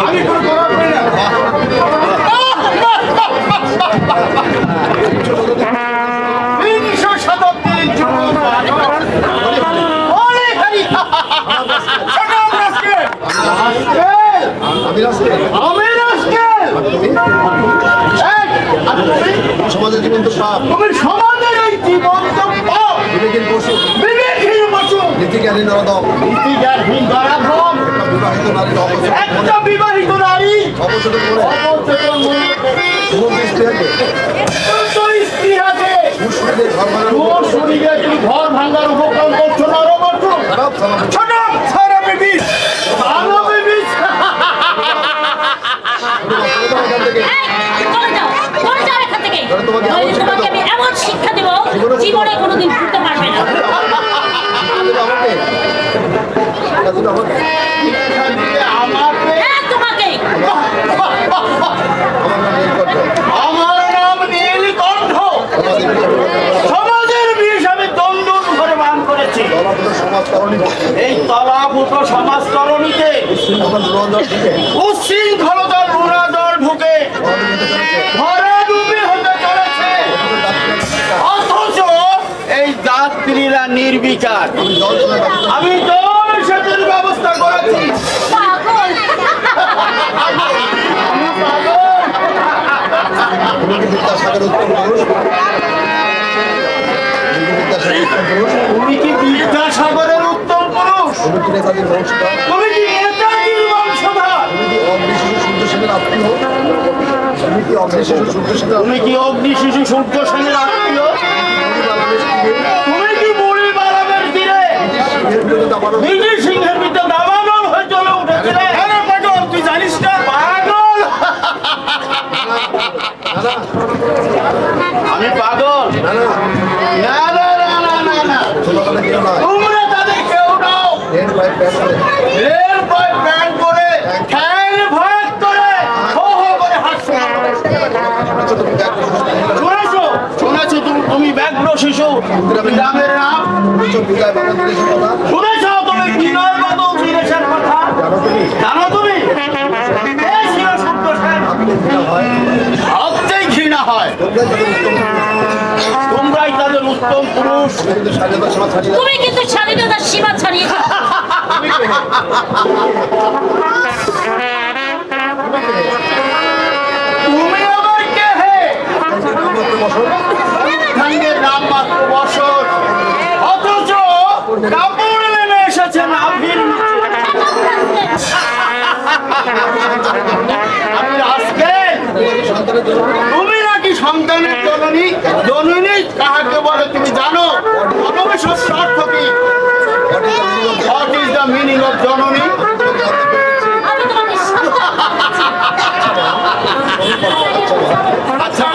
আমি কোনো করার পারি না। বিংশ শতাব্দীর যুবক ওরে হরি, সমাজের জীবন তো পাপ, তুমি সমাজের এই জীবন তো পাপ, বিবেকের পশু, বিবেকহীন পশু, নীতিজ্ঞানী নরদম, নীতিজ্ঞানহীন নরাধম, একটা বিবাহিত নারী একটা বিবাহিত নারী অবচেতন মনে কোনো দৃষ্টি আছে, স্ত্রী আছে, মুসলিমদের ঘর ভাঙার তোর শরীরে তুমি ঘর ভাঙার উপক্রম করছো না রবর্তু। খারাপ সমাজ। ছোট সারা বেবি, সারা বেবি, এখান থেকে চলে যাও, চলে যাও এখান থেকে। নইলে তোমাকে আমি এমন শিক্ষা দেবো, জীবনে কোনোদিন ভুলতে পারবে না। আমাকে আমাকে হ্যাঁ, তোমাকে। আমার নাম নীলকণ্ঠ। আমার নাম নীলকণ্ঠ। সমাজের বিষ আমি দণ্ডন করে মান করেছি। এই তলাভূত সমাজকরণীতে উচ্ছৃঙ্খলতার রুণাদল ঢুকে ঘরে ডুবে হতে চলেছে। বিচার। আমি জল সেতুর ব্যবস্থা করেছি। পাগল। তুমি কি বিদ্যাসাগরের উত্তম পুরুষ? তুমি কি নেতাজির বংশধর? তুমি কি অগ্নি শিশু সূর্য সেনের আত্মীয়? তুমি কি বুড়ি বালামের তীরে নিজের সিংহের ভিতরে দাবানল হয়ে চলে উঠেছিলে? পাগল, তুই জানিস না? পাগল, আমি পাগল? না না না না না না, তোমরা তাদের কেউ নাও। রেল পাইপ ব্যান্ড করে ঠ্যাং ভাগ করে হো হো করে হাসছো। শুনেছো শুনেছো তুমি ব্যাঘ্র শিশু গ্রামের নাম শুনেছো? তুমি বিনয় বাদল দীনেশের কথা জানো? তুমি সবচেয়ে ঘৃণা হয়। তোমরাই তাদের উত্তম পুরুষ। তুমি কিন্তু স্বাধীনতার সীমা ছাড়িয়েছো। তুমি আবার কে হে? ধাঙ্গের নাম মাত্র বসর, অথচ কাপড় নেমে এসেছে নাভির নিচে। আমি রাস্কেল। তুমি নাকি সন্তানের জননী? জননী কাহাকে বলে তুমি জানো? জননী শব্দের অর্থ কি? What is the meaning of জননী? আমি তোমাকে আচ্ছা,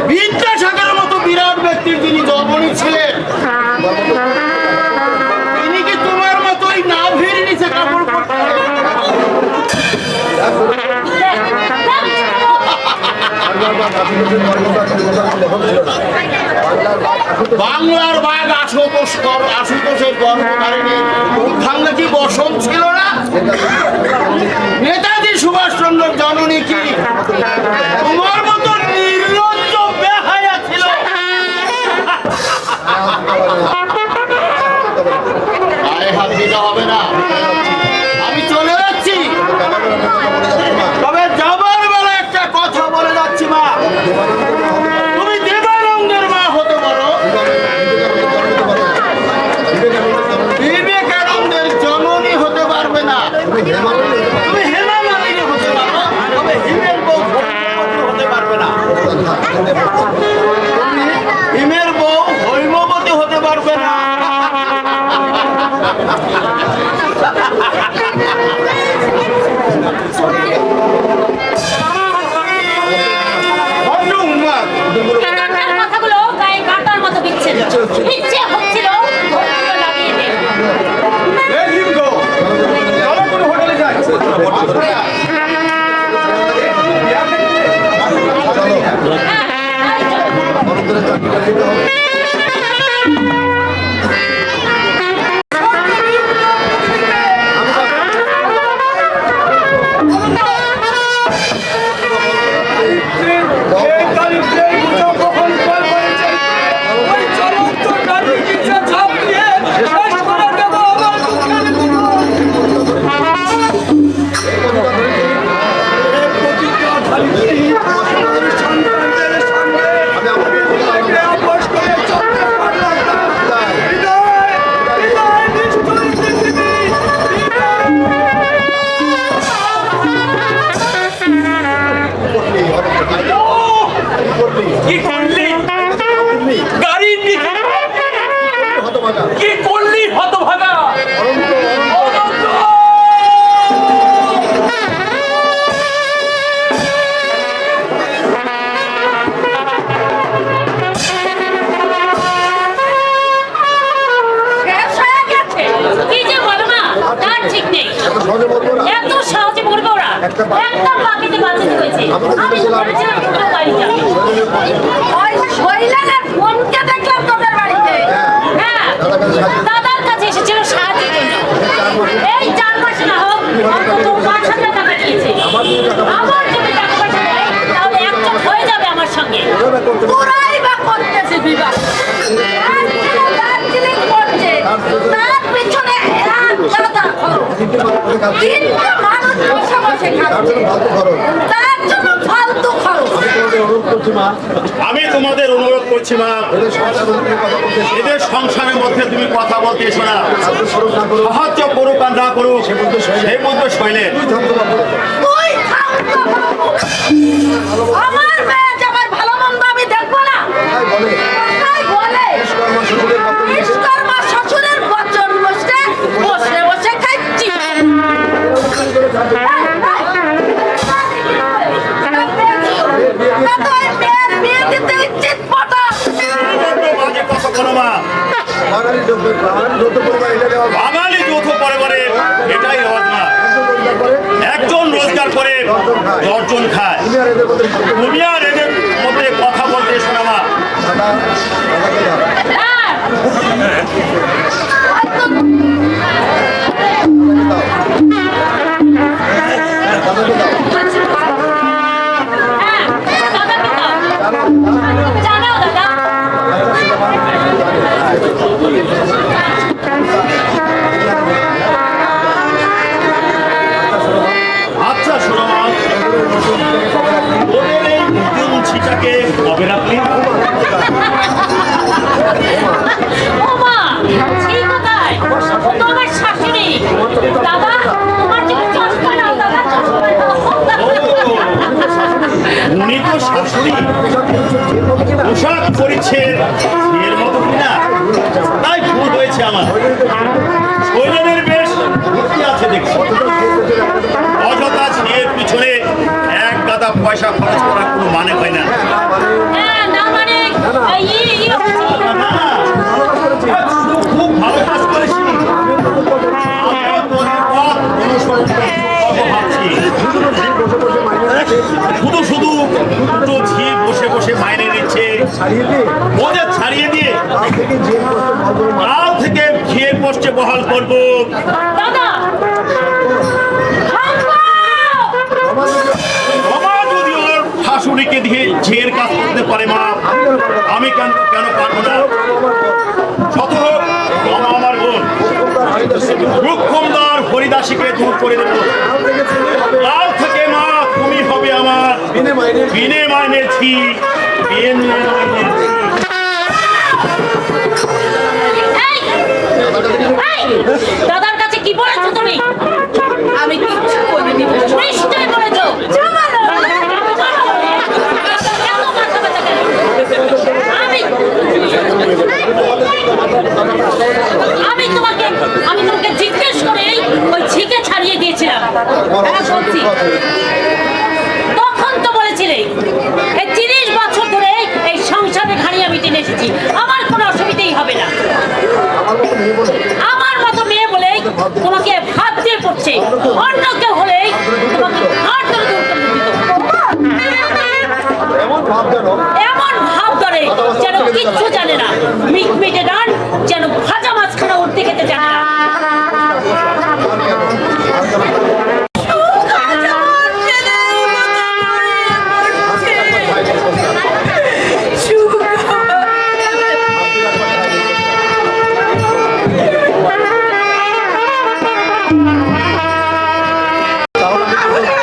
বিদ্যাসাগরের মতো বিরাট ব্যক্তির যিনি জননী ছিলেন, তিনি কি তোমার মতোই নাভির নিচে কাপড় পরতেন? বাংলার বাঘ আশুতোষের কর্মকারিণী উত্থাঙ্গে কি বসন্ত ছিল না? নেতাজি সুভাষচন্দ্রের জননী কি তোমার মতো নির্লজ্জ বেহায়া ছিল? আরে হাত দিতে হবে না, আমি চলে যাচ্ছি। তবে যাবার বেলা একটা কথা বলে যাচ্ছি মা, তুমি দেবানন্দের মা হতে পারো, বিবেকানন্দের জননী হতে পারবে না। তুমি হেমা মালিনী হতে পারো, তবে হিমের বউ হতে পারবে না। হিমের বউ হৈমবতী হতে পারবে না। কথাগুলো গায়ে কাটার মতো দিচ্ছে। ইচ্ছে হচ্ছিল ধৈর্য লাগিয়ে দে। কি করলি? গাড়ি কি করলি হতভাগা? শেষ হয়ে গেছে। কি যে বলো না, তার ঠিক নেই। এত সহজে মরবে ওরা। একটা পাখিতে বাঁচাতে হয়েছে। আমি তো বলেছিলাম দুটো গাড়ি যাবে। ওই শৈলালের বোনকে দেখলাম তোদের বাড়িতে। হ্যাঁ, দাদার কাছে এসেছিল সাহায্যের জন্য। এই 4 মাস না হোক অন্তত 5,000 টাকা দিয়েছে। আমার যদি টাকা পয়সা দেয় তাহলে একজন হয়ে যাবে আমার সঙ্গে। তোরাই বা করতেছে বিবাহ। কিন্তু মানুষ বসে বসে খাচ্ছে তার জন্য ফালতু খরচ। আমি তোমাদের অনুরোধ করছি মা, এদের সংসারের মধ্যে তুমি কথা বলতে এসো না। সাহায্য করুক আর না করুক সেই মধ্যে শৈলে তুই থাম তো বাবু। আমার মেয়ে যাবার ভালো মন্দ আমি দেখবো না। কোথায় বলে নিষ্কর্মা শ্বশুরের বচন বসে বসে বসে খাচ্ছি। বিয়ে দিতে ইচ্ছিত পটা বাজে কথা বলো মা। বাঙালি যৌথ পরিবারে এটাই রেওয়াজ মা। একজন রোজগার করে 10 জন খায়। তুমি আর এদের মধ্যে কথা বলতে এসো না মা। জানাও দাদা। আচ্ছা শোনো মা, ওদের এই নতুন ছিটাকে কবে রাখলি? ও মা, ঠিক কোথায়? ও তো আমার শাশুড়ি। দাদা, তোমার যে চশমা নাও দাদা, চশমা নাও। উনি তো শাশুড়ি, পোশাক পরিচ্ছেদ এর মতো কিনা, তাই ভুল হয়েছে আমার। শৈলেনের বেশ বুদ্ধি আছে দেখছি। অযথা ঝিয়ের পিছনে এক গাদা পয়সা খরচ করার কোনো মানে হয় না। হ্যাঁ, না মানে খুব ভালো কাজ করেছি। আমিও তোদের পথ অনুসরণ করবো ভাবছি। শুধু শুধু দুটো ঝি বসে বসে মাইনে নিচ্ছে, ওদের ছাড়িয়ে দিয়ে কাল থেকে ঝিয়ের পোস্টে বহাল করবো। দাদা, বাবা যদি ওর শাশুড়িকে দিয়ে ঝিয়ের কাজ করতে পারে মা, আমি কেন পারবো না? শত হোক বাবা আমার বোন, রুক্ষমদার হরিদাসীকে দূর করে দেবো। কাল থেকে মা তুমি হবে আমার বিনে মাইনের ঝি, বিনে মাইনের ঝি। দাদার কাছে কি বলেছো তুমি? আমি কিচ্ছু বলিনি। নিশ্চয় বলেছো। কেন মাথা ব্যথা কেন? আমি তোমাকে জিজ্ঞেস করে ওই ঝিকে ছাড়িয়ে দিয়েছিলাম। হ্যাঁ, বলছি। তখন তো বলেছিলে এই 30 বছর ধরে এই সংসারে ঘাড়ি আমি টেনে এসেছি, আমার কোনো অসুবিধাই হবে না। আমার মতো মেয়ে বলেই তোমাকে ভাত দিয়ে পড়ছে, অন্য কেউ হলেই তোমাকে ঘাট ধরে দূর করে দিত। এমন ভাব ধরে যেন কিচ্ছু জানে না, মিটমিটে ডান যেন ভাজা মাছখানা উঠতে খেতে জানে না।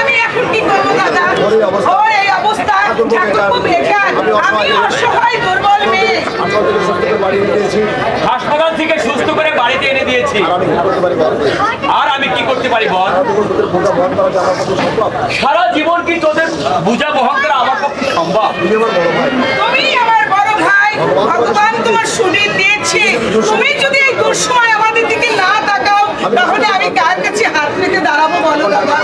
আমি এখন কি করবো দাদা? ওর এই অবস্থা, ঠাকুরপো বেকার, আমি অসহায় দুর্বল মেয়ে। হাসপাতাল থেকে সুস্থ করে বাড়িতে এনে দিয়েছি, আর আমি কি করতে পারি বল? সারা জীবন কি তোদের বোঝা বহন করা আমার পক্ষে সম্ভব? তুমি আমার বড় ভাই, ভগবান তোমার সুদিন দিয়েছে। তুমি যদি এই দুঃসময় আমাদের দিকে না তাকাও, তাহলে আমি কার কাছে হাত পেতে দাঁড়াবো বলো দাদা?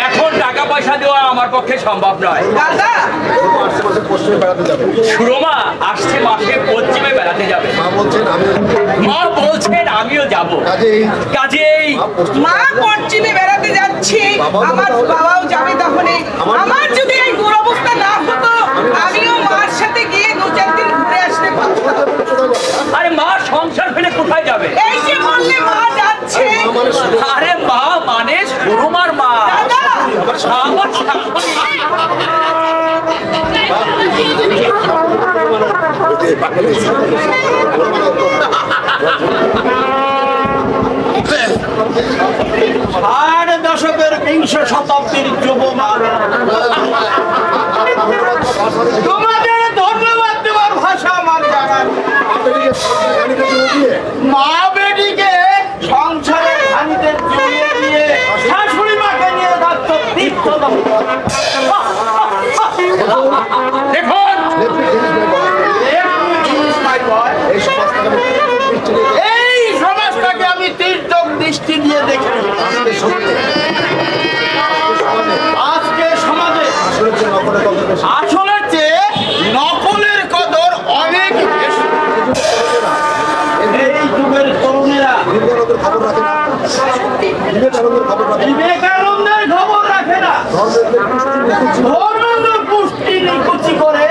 এখন টাকা পয়সা দেওয়া আমার পক্ষে সম্ভব নয় দাদা, সুরমা আসছে মাসে পশ্চিমে বেড়াতে যাবে। মা বলছেন আমিও যাব, কাজেই মা পশ্চিমে বেড়াতে যাচ্ছে, আমার বাবাও যাবে। তাহলে আমার যদি এই দুরবস্থা না হতো, আমিও মার সাথে গিয়ে 2-4 দিন ঘুরে আসতে পারতাম। আরে মা সংসার ফেলে কোথায় যাবে? এই যে বললে মা যাচ্ছে। আরে মা মানে সুরমার মা, দাদা, আমার শাশুড়ি। বিংশ শতাব্দীর যুবমান, তোমাদের ধন্যবাদ দেওয়ার ভাষা আমার জানা নেই। মা বেটিকে সংসারের ঘানিতে জড়িয়ে দিয়ে শাশুড়ি মাকে নিয়ে যাচ্ছ তীর্থ দর্শন। দেখুন এই সমাজটাকে আমি তীর্থ দৃষ্টি দিয়ে দেখি। আজকে সমাজে আসলের চেয়ে নকলের কদর অনেক বেশি। এই যুগের তরুণেরা বিবেকানন্দের খবর রাখে না, ধর্মেন্দ্র পুষ্টি নিকুচি করে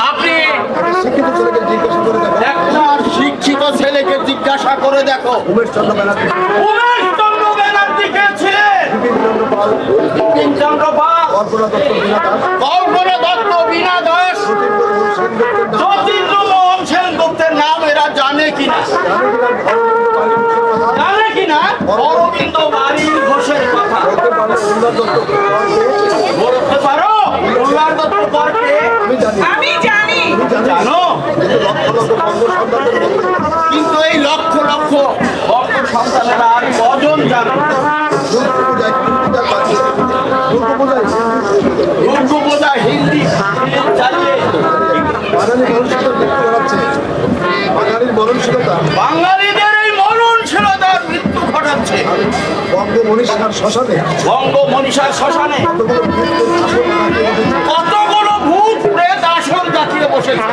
আপনি একটা শিক্ষিত ছেলেকে জিজ্ঞাসা করে দেখো, উমেশ চন্দ্র ব্যানার্জি কে ছিলেন? বিপিন চন্দ্র পাল, কল্পনা দত্ত, বীণা দাস, যতীন্দ্র মোহন সেনগুপ্তের নাম এরা জানে কিনা? জানে কিনা অরবিন্দ বাড়ির ঘোষের কথা বলতে পারো? রঘুনাথ দত্ত গড়কে আমি জানি। জানো, কিন্তু এই লক্ষ লক্ষ ভক্ত সন্তানেরা আর কজন জানো? দুর্গা পূজা হিন্দি চালিয়ে বাঙালিদের এই মরণশীলতার মৃত্যু ঘটাচ্ছে। বঙ্গ মনীষার শ্মশানে কতগুলো ভূত প্রেত আসন জাতিয়ে বসেছে।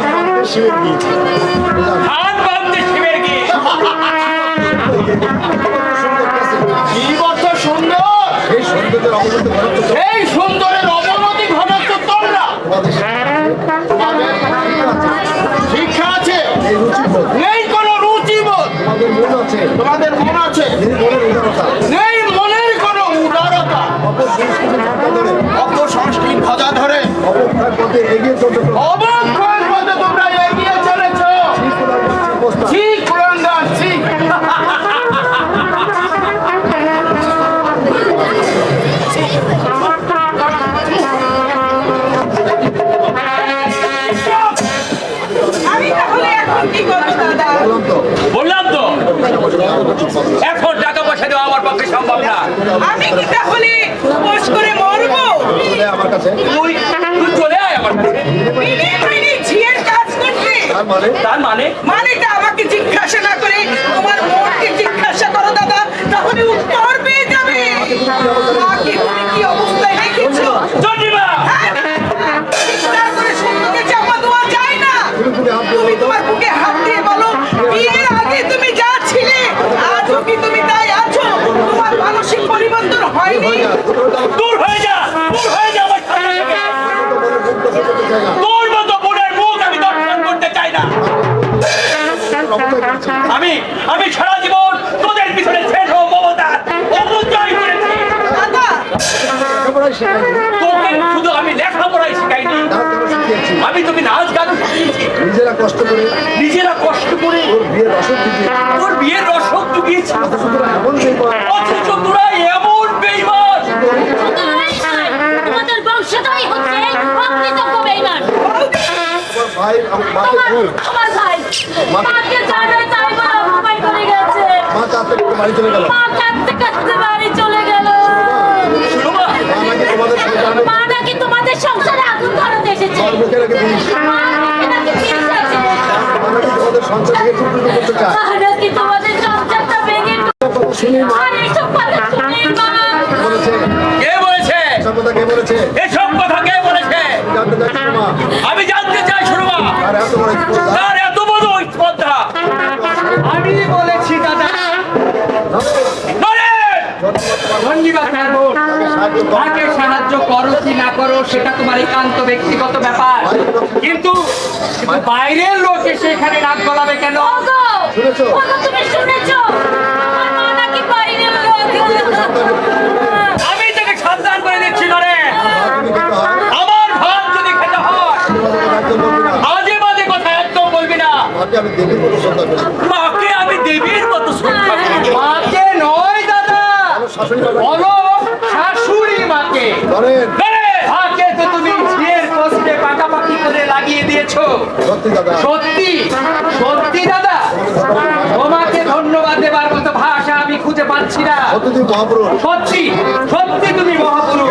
ধান বাঁধতে শিবের গিয়ে কি বছর সুন্দর, এই সুন্দরের অবনতি ঘটাচ্ছ তোমরা। শিক্ষা আছে, নেই কোনো রুচিবোধ, তোমাদের মন আছে, নেই মনের কোনো উদারতা, অপসংস্কৃতি ধ্বজা ধরে অবক্ষয়ের পথে তোমরা এগিয়ে চলেছ। ঠিক কুরঙ্গার, ঠিক। আমি তাহলে এখন কি করবো দাদা? বললাম তো এখন টাকা পয়সা দেওয়া আমার পক্ষে সম্ভব না। আমি কি তাহলে উপোস করে মরবো? আমার কাছে তুই চলে আয় আমার কাছে। বিনে ঝিয়ের কাজ করতে? তার মানে মানেটা আমাকে জিজ্ঞাসা না করে তোমার মনকে জিজ্ঞাসা করো দাদা, তাহলে উত্তর পেয়ে যাবে। মাকে তুমি কি অবস্থায় রেখেছো? চন্ডিমা, চিৎকার করে সত্যকে চাপা দেওয়া যায় না। তুমি তোমার বুকে হাত দিয়ে বলো, বিয়ের আগে তুমি যা ছিলে আজও কি তুমি তাই আছো? তোমার মানসিক পরিবর্তন হয়নি? দূর হয়ে যা, দূর হয়ে যা আমার সামনে থেকে। তোর মতো বোনের মুখ আমি দর্শন করতে চাই না। আমি সারা জীবন তোদের পিছনে শেষ হো মমতা অপচয় করেছি। দাদা, তোকে শুধু আমি লেখাপড়াই শিখাইনি, আমি তোকে নাচ গান শিখিয়েছি। নিজেরা কষ্ট করে তোর বিয়ের রসদ জুগিয়েছি। এমন অথচ তোরা এমন বেঈমান। তোমাদের বংশটাই হচ্ছে অকৃতজ্ঞ বেঈমান। ভাই তোমার ভাই মাকে জানাই তাই বলে অপমান করে গেছে। মা কাঁদতে বাড়ি চলে গেল। মা কাঁদতে কাঁদতে বাড়ি চলে গেল। মা নাকি তোমাদের সংসারে আগুন ধরাতে এসেছে। মুখে রেখে দিস মা নাকি পিছাচ্ছে। তোমাদের সংসার থেকে টুকরো করতে চায়। মা নাকি তোমাদের সংসারটা ভেঙে আর এইসব কথা শুনে মা বলেছে কে বলেছে এসব কথা কে বলেছে? এসব কথা? কে বলেছে? জানতে চাইছি মা। আমি জানতে চাই শুরুমা, আর এত বড় স্পর্ধা। তার এত বড় স্পর্ধা। আমি বলেছি দাদা। ধন্যবাদ ঠাকুর। তাকে সাহায্য করো কি না করো সেটা তোমার একান্ত ব্যক্তিগত ব্যাপার, কিন্তু বাইরের লোক এসে এখানে নাক গলাবে কেন? ওগো, শুনেছো? ওগো, তুমি শুনেছো? আমার মা নাকি বাইরের লোক। আমি তোকে সাবধান করে দিচ্ছি রে, তুমি খেতে হয় আমার ভাত যদি খেতে হয় একদম বলবি না। আজে বাজে কথা একদম বলবি না। মাকে আমি দেবীর মতো শ্রদ্ধা করি। মাকে আমি দেবীর মতো শ্রদ্ধা করি। মাকে নয় বলো শাশুড়ি মাকে ধরেন তাকে তো তুমি ঝিয়ের পোস্টে পাকাপাকি করে লাগিয়ে দিয়েছো। সত্যি দাদা সত্যি সত্যি দাদা, তোমাকে ধন্যবাদ দেবার মতো ভাষা আমি খুঁজে পাচ্ছি না। সত্যি তুমি মহাপুরুষ সত্যি সত্যি তুমি মহাপুরুষ।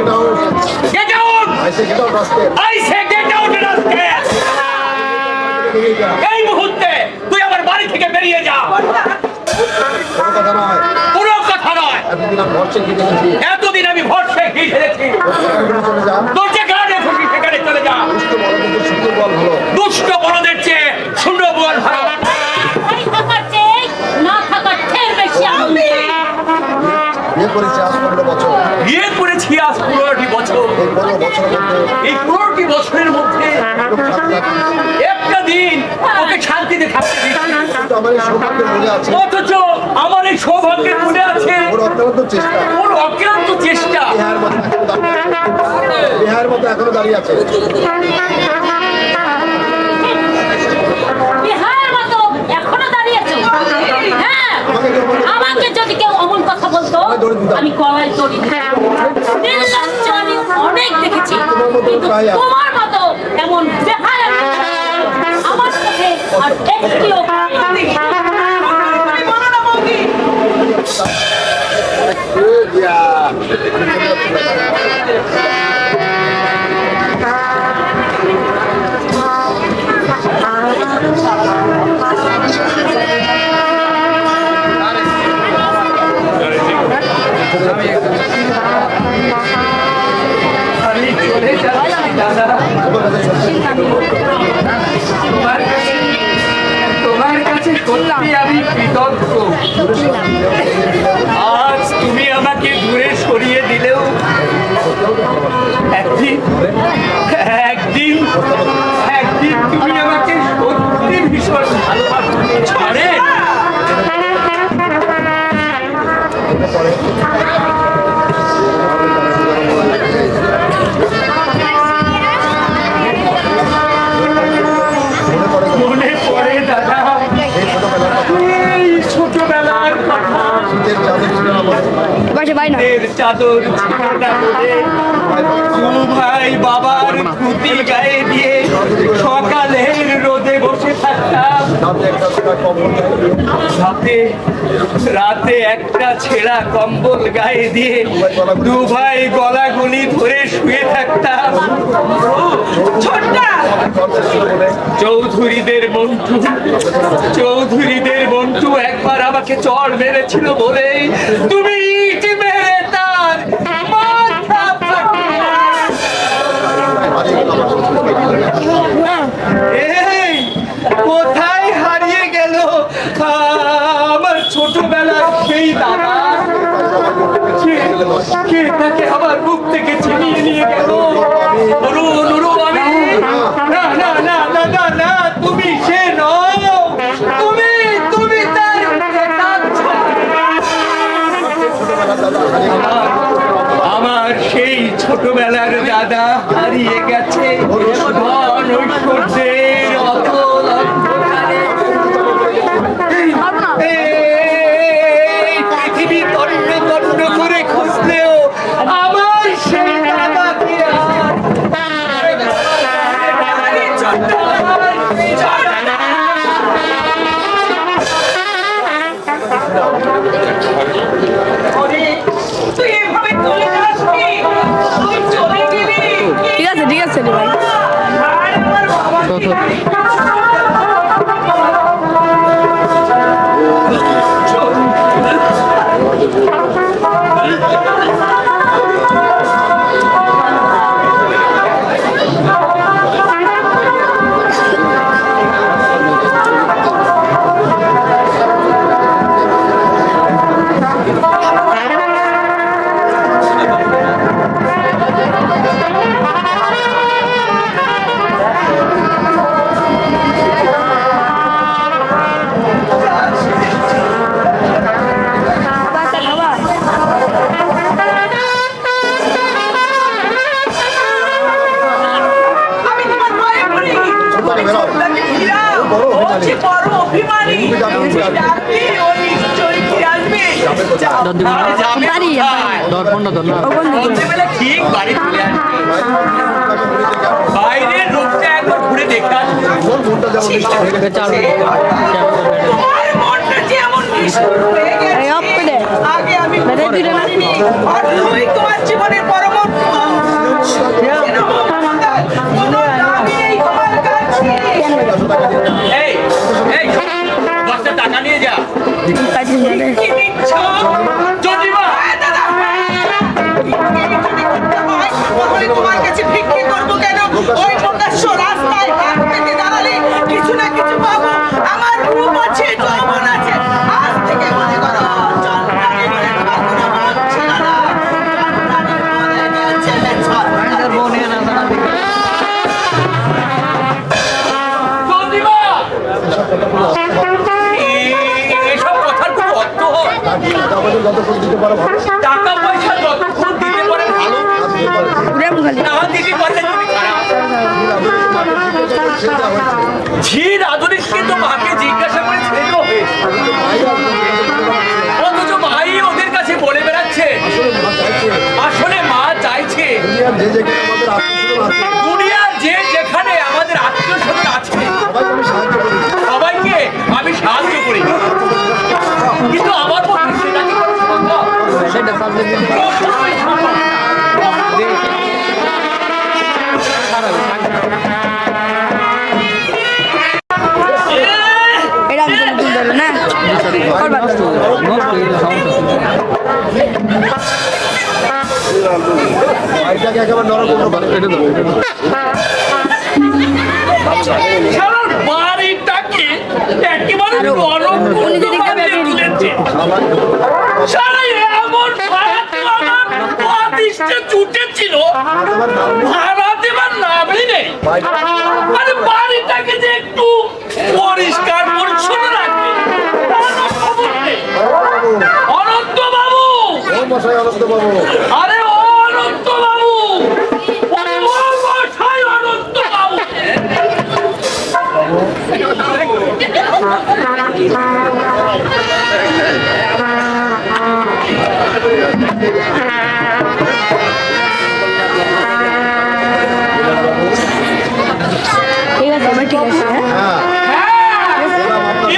Get out! আইসে গেটাও রাস্তে I say get out, rascal! এই মুহূর্তে তুই আমার বাড়ি থেকে বেরিয়ে যা। কোনো কথা নয় কোনো কথা নয়। এতদিন আমি ভরসে কি দেখেছি এতদিন আমি ভরসে ঘি ঢেলেছি। চলে যা তোর যেখানে খুশি সেখানে চলে যা। সুন্দর বল ভালো দুষ্ট বলদের চেয়ে শূন্য বল ভালো। এই থাকার চেয়ে না থাকার ঢের বেশি আনন্দ। বিয়ে করেছি আজ 15 বছর বিয়ে করেছি আজ 15টি বছর। এই 15 বছরের মধ্যে এই 15টি বছরের মধ্যে একটা দিন ওকে শান্তিতে থাকতে দিচ্ছি। কিন্তু আমার এই সৌভাগ্যের মনে আছে অথচ আমার এই সৌভাগ্যের মনে আছে ওর অত্যন্ত চেষ্টা ওর অক্লান্ত চেষ্টা। বিহারের মতো এখনো দাঁড়িয়ে আছে বিহারের মতো এখনো দাঁড়িয়ে আছো? হ্যাঁ, আমাকে যদি কেউ অমন কথা বলতো আমি গলায় দড়ি দিতাম। নির্লজ্জ আমি অনেক দেখেছি, কিন্তু তোমার মতো এমন বেহায়া আমার চোখে আর একটিও আমি চলে যাচ্ছি দাদা। তোমার কাছে সত্যি আমি কৃতজ্ঞ। আজ তুমি আমাকে দূরে সরিয়ে দিলেও একদিন একদিন একদিন তুমি আমাকে সত্যি ভীষণ ভালোবাসবে। ছাড়ে মনে পড়ে দাদা এই ছোটবেলার কথা। এর চাদর ছিল না বলে দু ভাই বাবার ধুতি গায়ে দিয়ে সকালের রোদে বসে থাকতাম। রাতে একটা ছেঁড়া কম্বল গায়ে দিয়ে দু ভাই গলাগলি ধরে শুয়ে থাকতাম। চৌধুরীদের মন্টু একবার আমাকে চড় মেরেছিল বলে তুমি ইট মেরে তার মাথা এই কোথায় হারিয়ে গেল আমার ছোটবেলার সেই দাদা? কে তাকে আমার বুক থেকে ছিনিয়ে নিয়ে গেল? না না না না না না, তুমি সে নও, তুমি তার আমার সেই ছোটবেলার দাদা হারিয়ে গেছে ধন ঐশ্বর্যের অতল অন্ধকারে। এই পৃথিবী তন্ন তন্ন করে খুঁজলেও আমার সেই দাদাকে আর তুই এভাবে চলে যাসনি, তুই চলে গেলি। ঠিক আছে রে ভাই। আর আমার বাবা বড় অভিমানী, ডাকবি ও নিশ্চয়ই ফিরে আসবে। বাড়ি সন্ধ্যেবেলা ঠিক বাড়ি চলে আসবে। বাইরের রোগটা একবার ঘুরে দেখে আসবে। তোমার মনটা যে এমন নিষ্ঠুর হয়ে গেছে। আগে আমি বুঝতে পারিনি। আর তুমি তোমার জীবনের পরবর্তী কোনো দাবি নেই তোমার কাছে। এই এই 10টা টাকা নিয়ে যা। কি দিচ্ছ? জজিমা হ্যাঁ, দাদা। যদি করতে হয়, তাহলে তোমার কাছে ভিক্ষে করবো কেন? ওই প্রকাশ্য রাস্তায় হাত পেতে দাঁড়ালে কিছু না কিছু পাবো। আমার রূপ আছে, যৌবন আছে। আজ থেকে মনে করো, চন্দ্রানী বলে তোমার কোনো মন ছিল না। চন্দ্রানী বলে গেছে চন্দ্রানী। জজিমা এসব কথার কোনো অর্থ হয়? টাকা পয়সা যতক্ষণ দিতে পারে ভালো, না দিতে পারলে তুমি খারাপ। ঝি রাজনীতিকে তো মাকে জিজ্ঞাসা করে ছেড়ে হবে, অথচ ভাই ওদের কাছে বলে বেড়াচ্ছে আসলে মা চাইছে দুনিয়ার যে যেখানে আমাদের আত্মীয় স্বজন আছে সবাইকে আমি সাহায্য করি, কিন্তু আমার পক্ষে সেটা কি করে সম্ভব? কখনোই সম্ভব না। সারা বাড়িটাকে একেবারে নরক কুণ্ড বানিয়ে তুলেছে। সারা এমন ভাড়া তো আমার অদৃষ্টে জুটেছিল, ভাড়া দেবার নামই নেই। আরে বাড়িটাকে যে একটু পরিষ্কার পরিচ্ছন্ন রাখবে তার খবর নেই। অনন্ত বাবু, আরে ও অনন্ত বাবু, ও মশাই অনন্ত বাবু।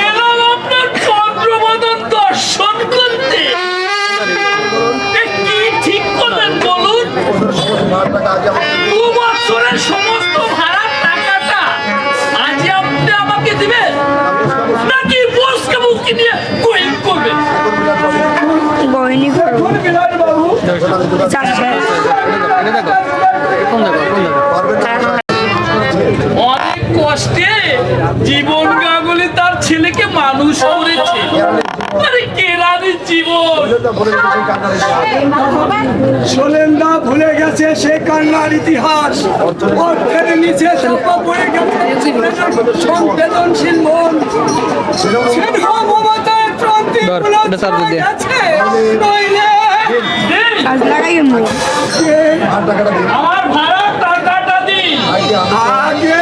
এলাম আপনার চন্দ্রবদন দর্শন করতে। এ কি ঠিক করলেন বলুন? 2 বছরের সমস্ত ভাড়ার টাকাটা আজ আপনি আমাকে দিবেন, নাকি বসকে মুক্তি দিয়ে গোয়েন করবেন? অনেক কষ্টে জীবন গাঙ্গুলি তার ছেলেকে মানুষ করেছে। আরে কেরানির জীবন। শোনেন না, ভুলে গেছে সে কান্নার ইতিহাস। অর্থের নিচে চাপা পড়ে গেছে সংবেদনশীল মন। স্নেহ মমতার ক্রান্তি গেছে, নইলে আমার ভাড়া টাকাটা দিন। আগে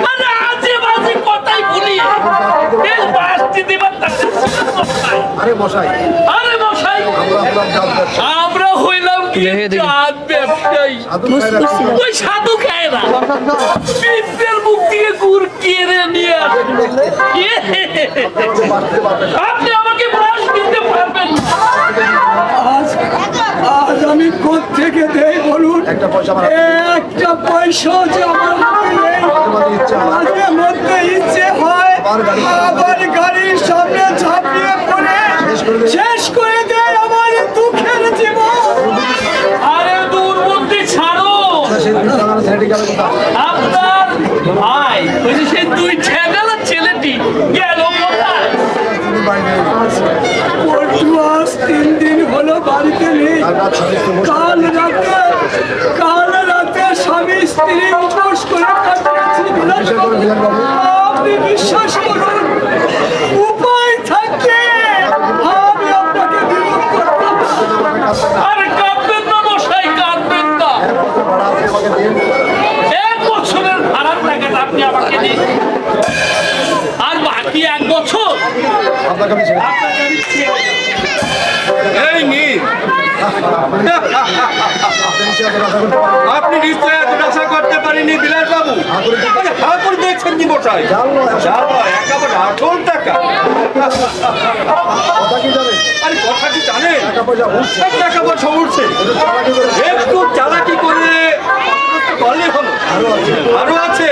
মানে আজে বাজে কথাই বলি। এই বাসটি দিবার টাকা ছিল কোথায়? আরে মশাই, আমরা হইলাম কি জাত ব্যবসায়ী। ওই সাধু খায় না, পিঁপড়ের মুখ থেকে গুড় কেড়ে নিয়ে আসে। আপনি আমাকে বাস দিতে পারবেন না। আজ আমি কোত্থেকে দেই বলুন? একটা পয়সা যে আমার হাতে নেই। মাঝে মধ্যে ইচ্ছে হয় আবার গাড়ির সামনে ঝাঁপিয়ে পড়ে শেষ করে দেয় আমার দুঃখের জীবন। আরে দুর্বুদ্ধি ছাড়ো। আপনার ভাই ওই যে সেই 2 ঠ্যাঙালা ছেলেটি গেল কোথায়? পল্টু আজ 3 দিন হলো বাড়িতে নেই। কাল রাতে স্বামী স্ত্রী উপোস করে কাটিয়েছি। আপনি বিশ্বাস করুন, উপায় থাকলে আমি আপনাকে বিরোধ করতাম না। আরে কাঁদবেন না মশাই, কাঁদবেন না। 1 বছরের ভাড়ার টাকাটা আপনি আমাকে দিন, আর বাকি 1 বছর আপনাকে আমি ছেড়ে আপনাকে আমি ছেড়ে দেব। এই নিন, আপনি নিশ্চয় এত আশা করতে পারেনি বিলাস বাবু। ঠাকুর দেখছেন কি মশাই? জাল নয়, একেবারে আসল টাকা। কথা কি জানেন? আরে কথা কি জানেন? টাকা পয়সা উঠছে, টাকা পয়সা উঠছে, চালাকি করে একটু চালাকি করে বললে হলো। আরো আছে,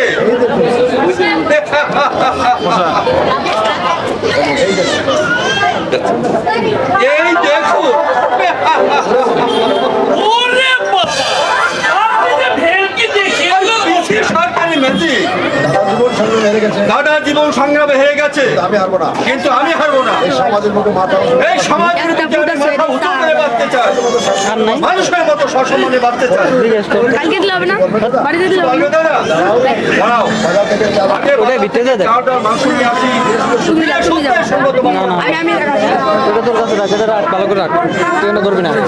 এই দেখুন। ওরে বাবা, আপনি যে ভেলকি দেখিয়ে পিসি সরকারি ম্যাজিক। জীবন সঙ্গে হেরে গেছে, দাদা জীবন সংগ্রামে হেরে গেছে, আমি হারবো না। কিন্তু আমি হারবো না। এই সমাজের মতো মাথা এই সমাজের বিজ্ঞানে মাথা উঁচু করে বাঁচতে চায়, মানুষের মতো সসম্মানে বাঁচতে চায়। কালকে দিলে হবে না বাড়িতে দিলে হবে বলবে দাদা, দাঁড়াও, বাজার থেকে চাল আগে চাউটা মাংস নিয়ে আসি। সত্যের সঙ্গত বানানো। আমি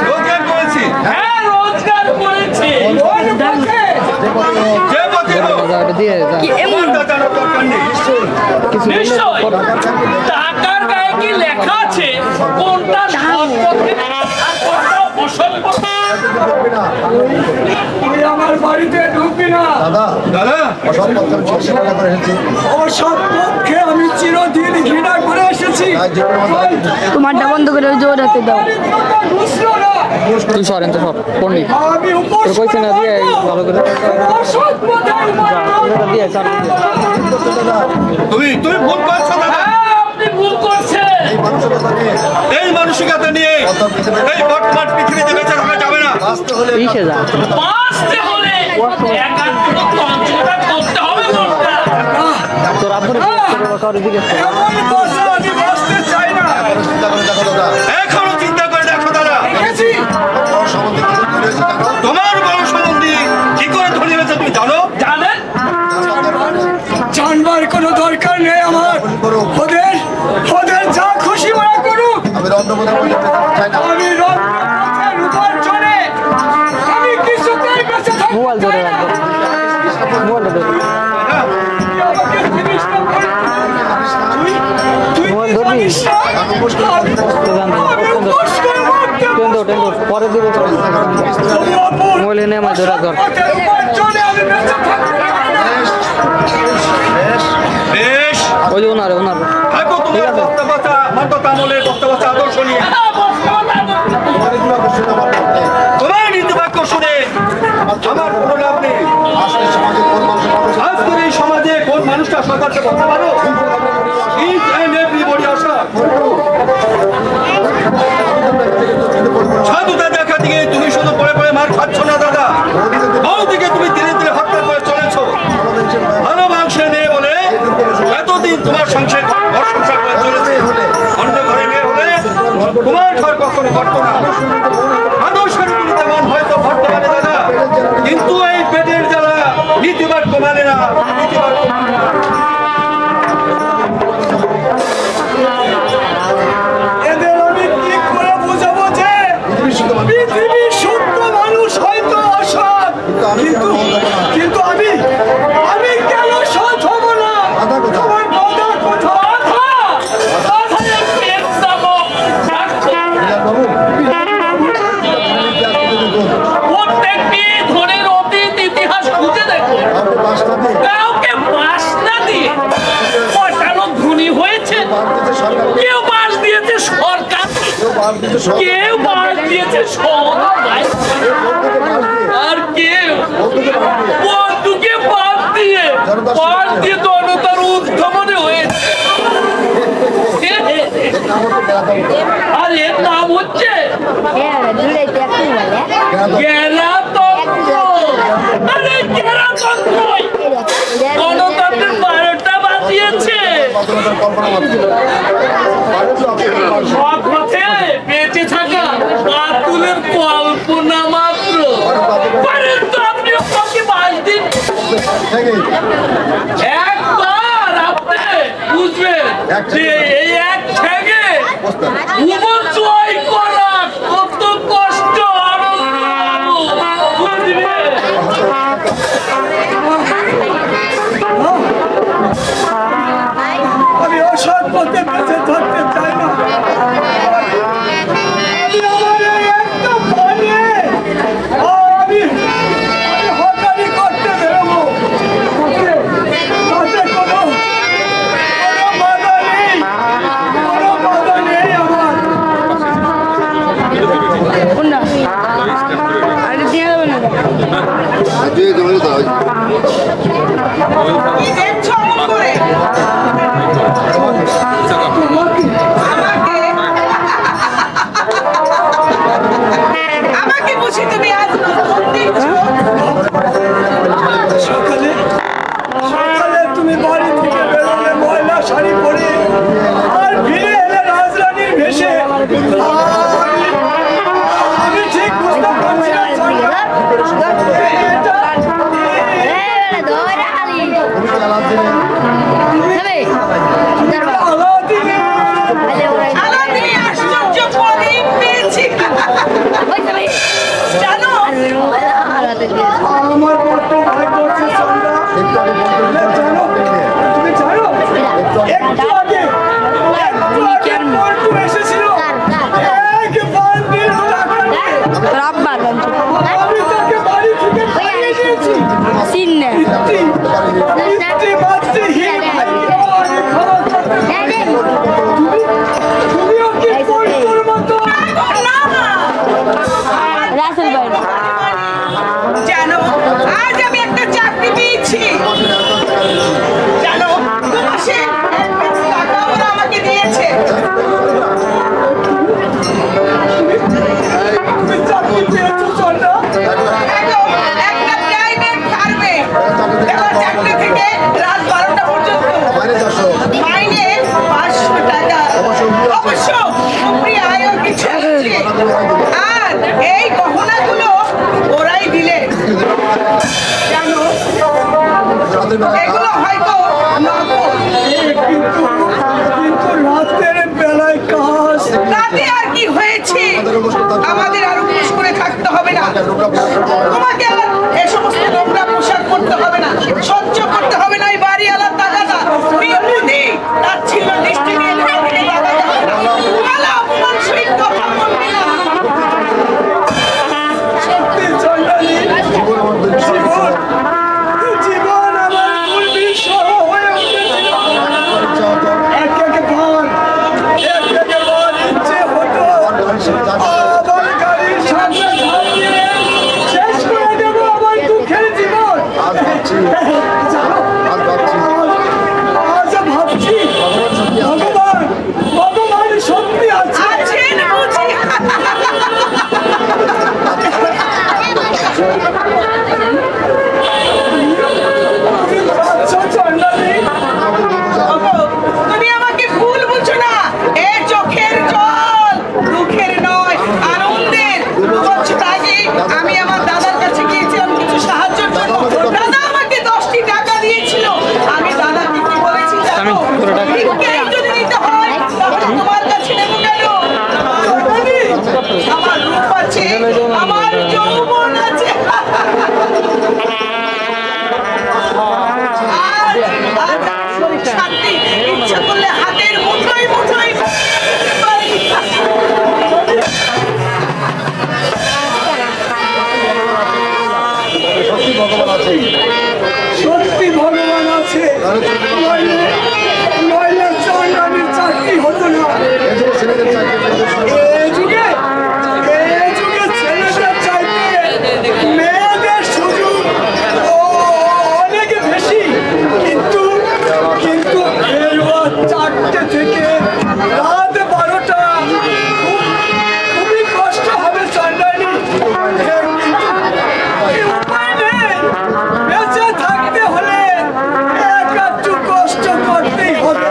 রোজগার করেছি, হ্যাঁ রোজগার করেছে। যে পথে হোক, আমার দাদারও দরকার নেই। নিশ্চয় টাকার গায়ে কি লেখা আছে কোনটা সৎ পথে আর কোনটা অসৎ পথে? তুই আমার বাড়িতে ঢুকবি না। দাদা দাদা, অসৎ পথে আমি 600 টাকা করে এসেছি, অসৎ পক্ষে আমি চিরদিন ঘৃণা করে এসেছি। তাই জীবনের মতো তোমারটা বন্ধ করে ওই জোর রাখতে দাও বুঝলো না, তুই সরেন তো সর পড়নি আমি উপোস কইছে না দিয়ে ভালো করে অসৎ পথে দিয়ে চাল তুমি তুমি ভুল করছো দাদা। হ্যাঁ, আপনি ভুল করছেন। এই মানসিকতা নিয়ে এই মানসিকতা নিয়ে এই বর্তমান পৃথিবীতে বেঁচে থাকা যাবে না। বাঁচতে হলে বাঁচতে হলে একাত্মক তন্ত্রটা করতে হবে কোনটা? তোর আব্বুরে কারোর দিকে এমন কথা আমি বাঁচতে চাই না। চিন্তা করে দেখো দাদা, এখনো চিন্তা করে দেখো দাদা, দেখেছি বড় সম্বন্ধে কি করে হয়েছে জানো? তোমার বড় সম্বন্ধে কি করে ধরে হয়েছে তুমি জানো? জানেন জানবার কোনো দরকার নেই আমার। ওদের ওদের যা খুশি ওরা করুক। আমি রন্ধবোধ চাই না। আমি রথের উপর চড়ে আমি কিছুতেই বেঁচে থাকতে মোবাইল ধরে চাই না। রাখবো মোবাইল ধরে তুই আমাকে জিনিসটা বল। তুই মোবাইল কি ধরবি? জানিস না? আমি উপোস করে মরতে টেন্ডো পরে দিবে মোবাইল এনে আমার ধরে ধর রথের উপর চড়ে আমি বেঁচে থাকতে পারি না। বেশ, ওই যে ওনারে থাকো তোমার বক্তব্যতা, মাতত আমলের বক্তব্যতা আদর্শ নিয়ে। তোমার নীতিবাক্য শুনে আমার কোনো লাভ নেই। আজকে সমাজে কোন মানুষের মানুষ আজকের এই সমাজে কোন মানুষটা সরকারকে বলতে পারো? Each and everybody আশা। সাধুতা দেখা দিকে তুমি শুধু পরে পরে মার খাচ্ছ না দাদা, বউদিকে তুমি ধীরে ধীরে হত্যা করে চলেছো। ভালো মাংস নেই বলে এতদিন তোমার সংসার ঘর সংসার করে চলেছে। অন্য ঘরে মেয়ে হলে তোমার ঘর কখনো ঘটতো না। মানুষের বিরুদ্ধে মন হয়তো ঘটতে পারে দাদা, কিন্তু এই পেটের জ্বালা নীতিবাক্য মানে না, নীতিবাক্য মানে না। এদের আমি কি করে বুঝাবো যে পৃথিবীর সত্য মানুষ হয়তো অসৎ, কিন্তু আমি কেন সৎ হব না? তোমার বাধা কোথায়? বাধায় পেট দাবো। প্রত্যেকটি ধনের অতীত ইতিহাস খুঁজে দেখো, কাউকে বাস না দিয়ে পটানো ধনী হয়েছে। কেউ বাস দিয়েছে সরকার, কেউ বাস দিয়েছে সমাজ, আর কেউ বন্ধুকে বাদ দিয়ে জনতার উদ্ভাবনে হয়েছে। আর এর নাম হচ্ছে জ্ঞানাতন্ত্র। আরে জ্ঞানাতন্ত্রই গণতন্ত্রের 12টা বাজিয়েছে। সব পথে বেঁচে থাকা বাতুলের কল্পনা মাত্র। পারেন তো আপনি ওকে বাস দিন। একবার আপনি বুঝবেন যে এই এক ঠেগে জীবন জয় করা কত কষ্ট, আনন্দ বুঝবেন। আমি অসৎ পথে বেঁচে থাকতে চাই আমাকে বুঝি তুমি আজ খবর দিচ্ছ? সকালে সকালে তুমি বাড়ি থেকে বেরোলে ময়লা শাড়ি পরে আর ফিরে এলে রাজরানীর ভেসে। আমি ঠিক বুঝতে পারছি না চন্দ্রা, আলাদিনে আশ্চর্য পদে পেয়েছি। জানো আমার বড্ড ভয় করছে চন্দ্রা। জানো তুমি জানো একটু আগে পল্টু এসেছিল এক বান্ডিল টাকা নিয়ে। রাব্বার বাঞ্চু আমি তাকে বাড়ি থেকে পাঠিয়ে দিয়েছি। সিন্নে মিথ্যে মাতৃহীন ভাইকে অনেক খরচ করতে পারি। তুমিও কি পল্টুর মতো? না রাসেল ভাই জানো আজ আমি একটা চাকরি পেয়েছি। জানো মাসে 1 লাখ টাকা ওরা আমাকে দিয়েছে। তুমি চাকরি পেয়েছো চন্দ্রা? একদম একটা প্রাইভেট ফার্মে বেলা 4টে থেকে রাত 12টা পর্যন্ত। মাইনে 500 টাকা। অবশ্য উপরি আয়ও কিছু আছে। আর এই গহনাগুলো ওরাই দিলে। জানো এগুলো হয়তো নকল। কিন্তু রাতের বেলায় কাজ। রাতে আর কি হয়েছে? আমাদের আর উপোস করে থাকতে হবে না। তোমাকে আর এই সমস্ত নোংরা পোশাক পরতে হবে না, সহ্য করতে হবে না এই বাড়িওয়ালার তাগাদা। বিরোধী তার ছিল দৃষ্টি নিয়ে তোমাকে তাগাদা হবে না। বলা অপমান সহিত কথা বলবে না। সত্যি চন্দ্রানী, জীবন আমার দুর্বিষহ হয়ে উঠেছিল। এক একবার ইচ্ছে হতো আমার গাড়ির সামনে ঝাঁপ দিয়ে শেষ করে দেবো আমার দুঃখের জীবন। জানো, আজ ভাবছি ভগবান সত্যি আছে। আছেন বুঝি? আচ্ছা চন্দ্রানী, তুমি আমাকে ভুল বুঝো না। এ চোখের জল দুঃখের নয়, আনন্দের। 2 বছর আগে আমি আমার দাদার কাছে গিয়েছিলাম কিছু সাহায্যের জন্য। দাদা আমাকে 10টি টাকা দিয়েছিল। আমি দাদাকে কি বলেছি জানো? ভিক্ষাই যদি নিতে হয় তাহলে তোমার কাছে নেব কেন? আমার রূপ আছে, আমার যৌবন আছে। শান্তি ইচ্ছা করলে হাতের মুঠোয় মুঠোয় পারি। সত্যি ভগবান আছে। নইলে চন্দ্রানীর চাকরি হতো না। এ যুগে ছেলেদের চাইতে মেয়েদের সুযোগ অনেক বেশি। কিন্তু বেরোয়া 4টে থেকে রাত 12টা খুবই কষ্ট হবে চন্দ্রানী। উপায় নেই, বেঁচে থাকতে হলে একটু কষ্ট করতেই হবে।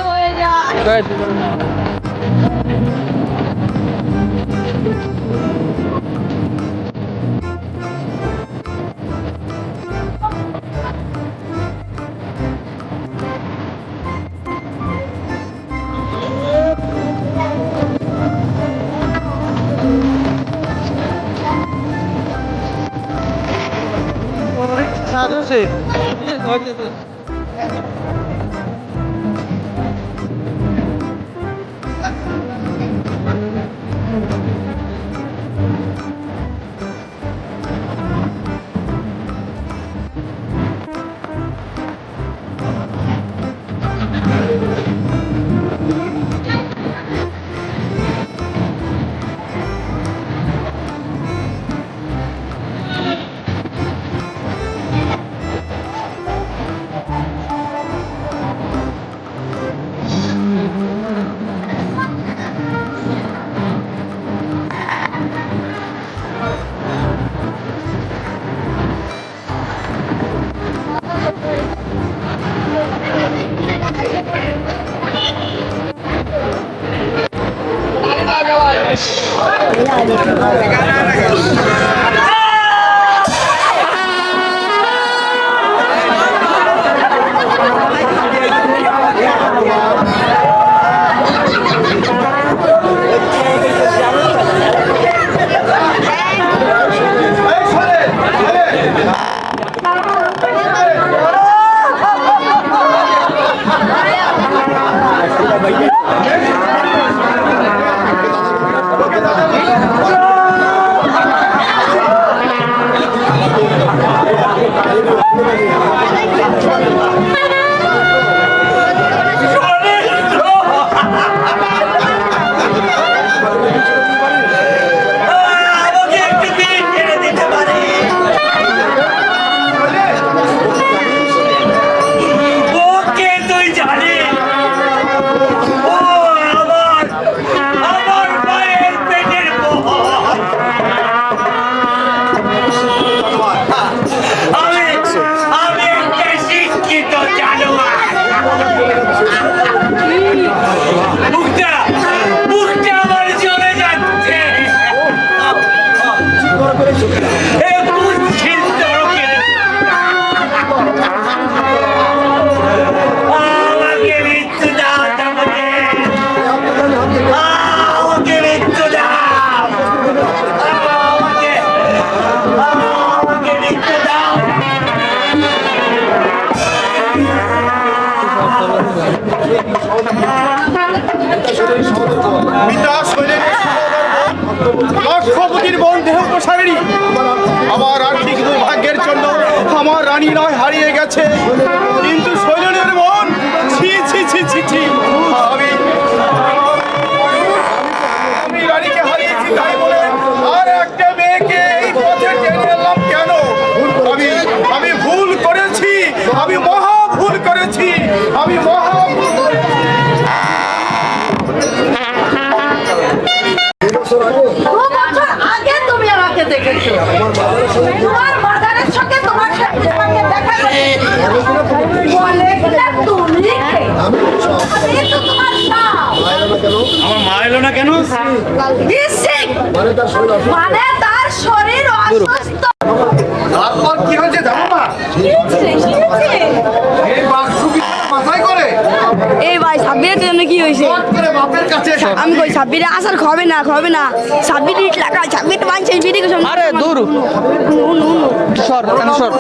হয়ে যায়। লক্ষপতির বোন দেহ প্রসারিণী আমার আর্থিক দুর্ভাগ্যের জন্য আমার রানী নয় হারিয়ে গেছে, কিন্তু শৈলেনের বোন ছি ছি ছি ছি ছি আমি রানীকে হারিয়েছি তাই বলে আর একটা মেয়েকে এই পথে টেনে এলাম কেন? আমি ভুল করেছি, আমি মহা ভুল করেছি, আমি মহা ভুল করেছি। আগে তুমি আমাকে দেখেছো, তোমার মাদারের সঙ্গে তোমার সাথে আমাকে দেখা গেছে বলে তুমি আমি তো তোমার আমার মা এলো না কেন? মানে তার শরীর অসুস্থ। তারপর কি হয়েছে জানো না? এই বাক্সু কি মাথায় করে এই ভাই সাব্বিরের জন্য কি হয়েছে? বাপের কাছে আমি কই সাব্বিরে আসার খাবে না সাব্বির ইট লাগা সাব্বির বানছে ভিডিও কিছু আরে দূর সর সর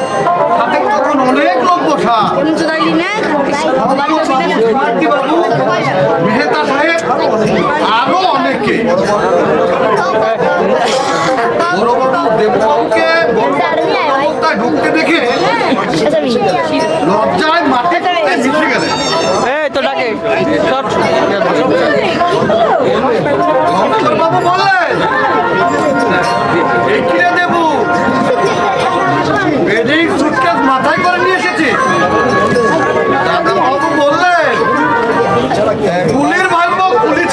সাথে তখন অনেক লোক বসা কিছু দাইলি না মেহতা সাহেব আরো অনেকে দেববাবুকে ঢুকতে দেখে লজ্জায় মাঠে মিশে গেলে এই তো ডাকে সর বাবু বললেন এই কিরে দেবু বেডিং সুটকেস মাথায় করে নিয়ে এসেছি। দাদা বাবু বললেন ফুলের ভাগ্য ফুলি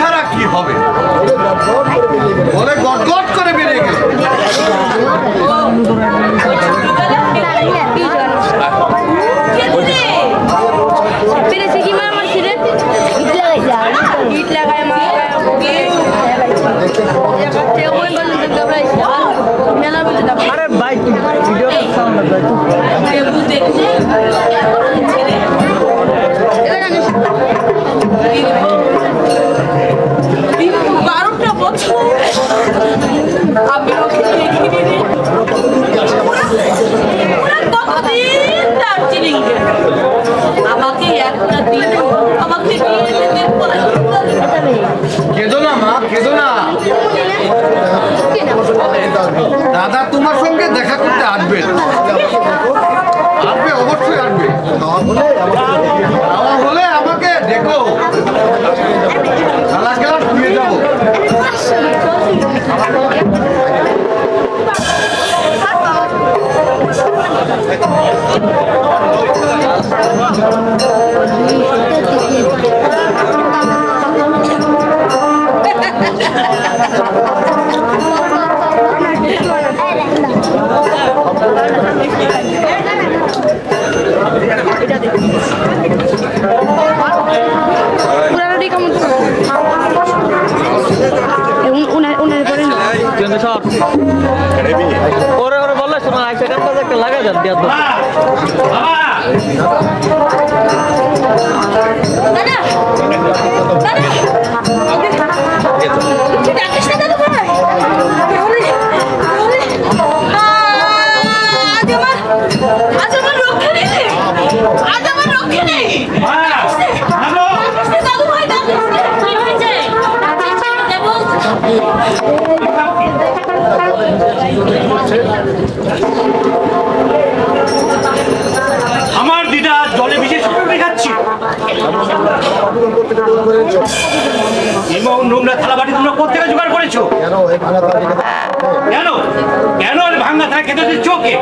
কিছু না, দাদা তোমার সঙ্গে দেখা করতে আসবে, আসবে অবশ্যই আসবে। খাওয়া হলে আমাকে দেখো, খেলা খেলা শুয়ে যাবো। কিন্তু সব ওরে ওরে বললে শোনা সেখান থেকে একটা লাগা যান দিয়া দাদা দাদা তুই ডাকিস না দাদু ভাই আজ আমার রক্ষা নেই, আজ আমার রক্ষা নেই। দাদু ভাই ডাকিস না। কি হয়েছে? দেবো আমার দিদা জলে ভিজে শুকুর খাচ্ছি এবং নোংরা থালা বাটি তোমরা কোথেকে জোগাড় করেছো? কেন কেন ভাঙা থালা খেতে দিচ্ছ ওকে?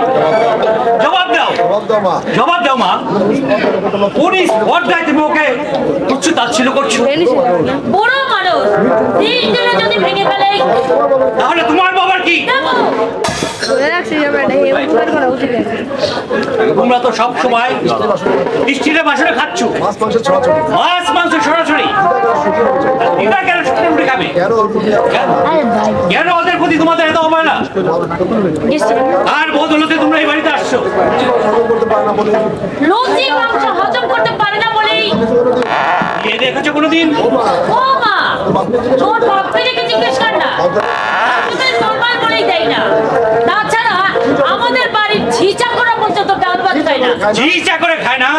জবাব দাও, জবাব দাও মা। পুলিশ পর্দায় তুমি ওকে তুচ্ছ তাচ্ছিল্য করছো। বড় মানুষ দিন দিনে যদি ভেঙে ফেলে তাহলে তোমার বাবার কি? তোমরা তো সব সময় স্টিলের বাসনে খাচ্ছ, মাছ মাংস সরাসরি। দিদা কেন শুকনো রুটি খাবে? কেন ওদের প্রতি তোমাদের এত অবহেলা? আর বদলতে তোমরা এই বাড়িতে আসছো? লুচি মাংস হজম করতে পারে না বলেই খেয়ে দেখেছো কোনোদিন? ও মা তোর বাপকে রেখে জিজ্ঞেস কর না, আমাদের নরমাল বলেই দেয় না। তাছাড়া আমাদের বাড়ির ঝিচা করা পর্যন্ত ডাল ভাত খায় না। ঝিচা করে খায় না,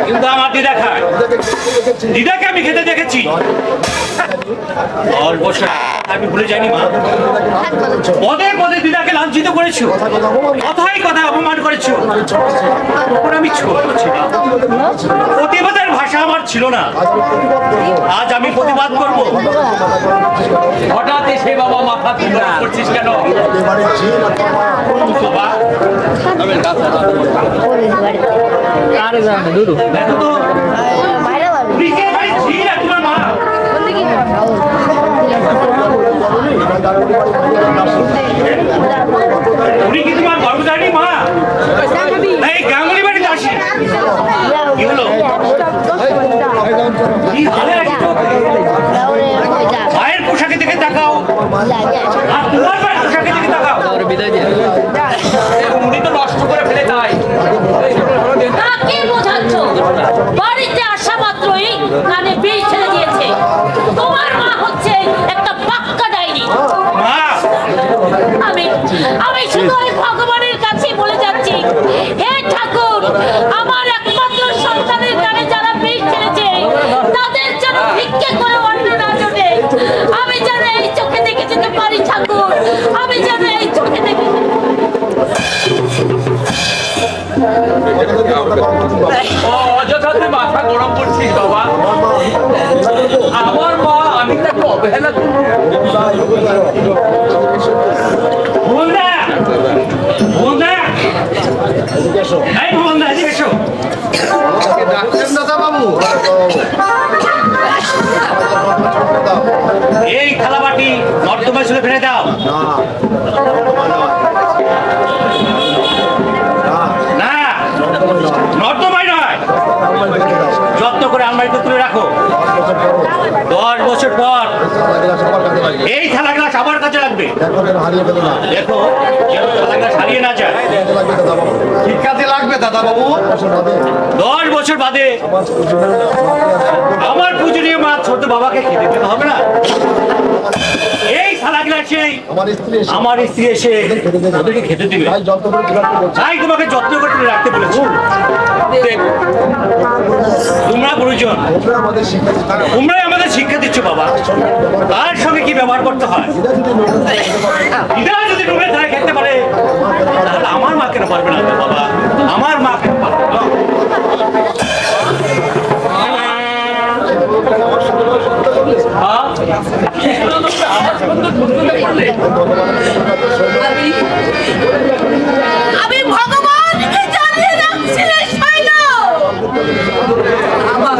কিন্তু আমার দিদা খায়। দিদাকে আমি খেতে দেখেছি। অল্প আমি ভুলে যাইনি মা। পদে পদে দিদাকে লাঞ্ছিত করেছো, কথায় কথায় অপমান করেছো। তখন আমি ছোট ছিলাম, প্রতিবাদের ভাষা আমার ছিল না। আজ আমি প্রতিবাদ করবো। হঠাৎ এসে বাবা মাথা তুলে করছিস কেন? বাবা, আরে জান দুদু দেখো তো ব্রিকের বাড়ি ঝিল আর তোমার মা। উনি কি তোমার গর্ভধারিণী মা? না এই গাঙ্গুলি বাড়িতে আসি? কি হলো? কি হালে রাখছো? মায়ের পোশাকে দেখে তাকাও আর তোমার মায়ের পোশাকে দেখে তাকাও। বিদায় দিয়ে উনি তো নষ্ট করে ফেলে তাই। কাকে বোঝাচ্ছ? বাড়িতে আসা মাত্রই কানে বিষ ছেড়ে দিয়েছে। তোমার মা হচ্ছে একটা পাক্কা ডাইনি। মা, আমি আমি শুধু ওই ভগবানের কাছে বলে যাচ্ছি, হে ঠাকুর, আমার একমাত্র সন্তানের কানে যারা বিষ ছেড়েছে তাদের যেন ভিক্ষে করে অন্ন না জোটে। আমি যেন এই চোখে দেখে যেতে পারি ঠাকুর, আমি যেন এই চোখে দেখে অযথা তুই মাথা গরম করছিস বাবা। আমার মা, আমি তাকে অবহেলা করবো? ভুবনদা, ভুবনদা, এই ভুবনদা, এদিকে এসো। ডাকছেন দাদা বাবু? এই থালা বাটি নর্দমায় ছুঁড়ে ফেলে দাও। না, নর্দমায় নয়, যত্ন করে আলমারিতে তুলে রাখো। 10 বছর পর এই থালা গ্লাস আমার কাছে লাগবে। দেখো যেন থালা গ্লাস হারিয়ে না যায়। ঠিক কাজে লাগবে দাদা বাবু। 10 বছর বাদে আমার পূজনীয় মা ছোট বাবাকে খেতে দিতে হবে না? এই থালা গ্লাসে আমার স্ত্রী এসে ওদেরকে খেতে দিবে। তাই তোমাকে যত্ন করে তুলে রাখতে বলেছি। তোমরা গুরুজন, তোমরাই আমাদের শিক্ষা দিচ্ছ বাবা। তার সঙ্গে কি ব্যবহার ব্যবহার করতে হয়। দিদা যদি ডুবে ধারে খেতে পারে তাহলে আমার মা কেন পারবে না বাবা? আমার মা কেন পারবে না? আমি ভগবানকে জানিয়ে রাখছি রে শৈল। আমার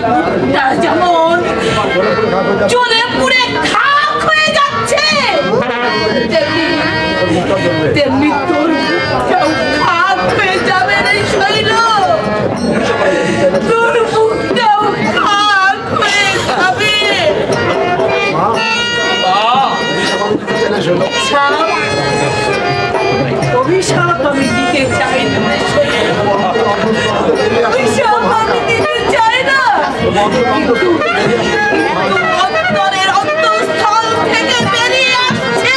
বুকটা যেমন জ্বলে পুড়ে খাক হয়ে যাচ্ছে, তেমনি তোর বুকটাও খাক হয়ে যাবে রে শৈল। তোর বুকটাও খাক হয়ে যাবে। অভিশাপ আমি দিতে চাই না, অভিশাপ আমি দিতে চাই না, কিন্তু অন্তরের অন্তঃস্থল থেকে বেরিয়ে আসছে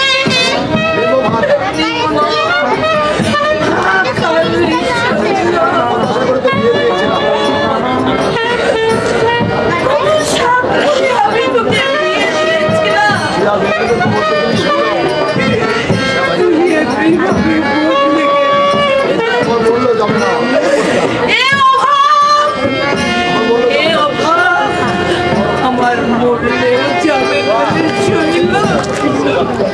আমি তোকে দিয়ে দিয়েছিলাম, আমার মরলেও যাবে না শৈল।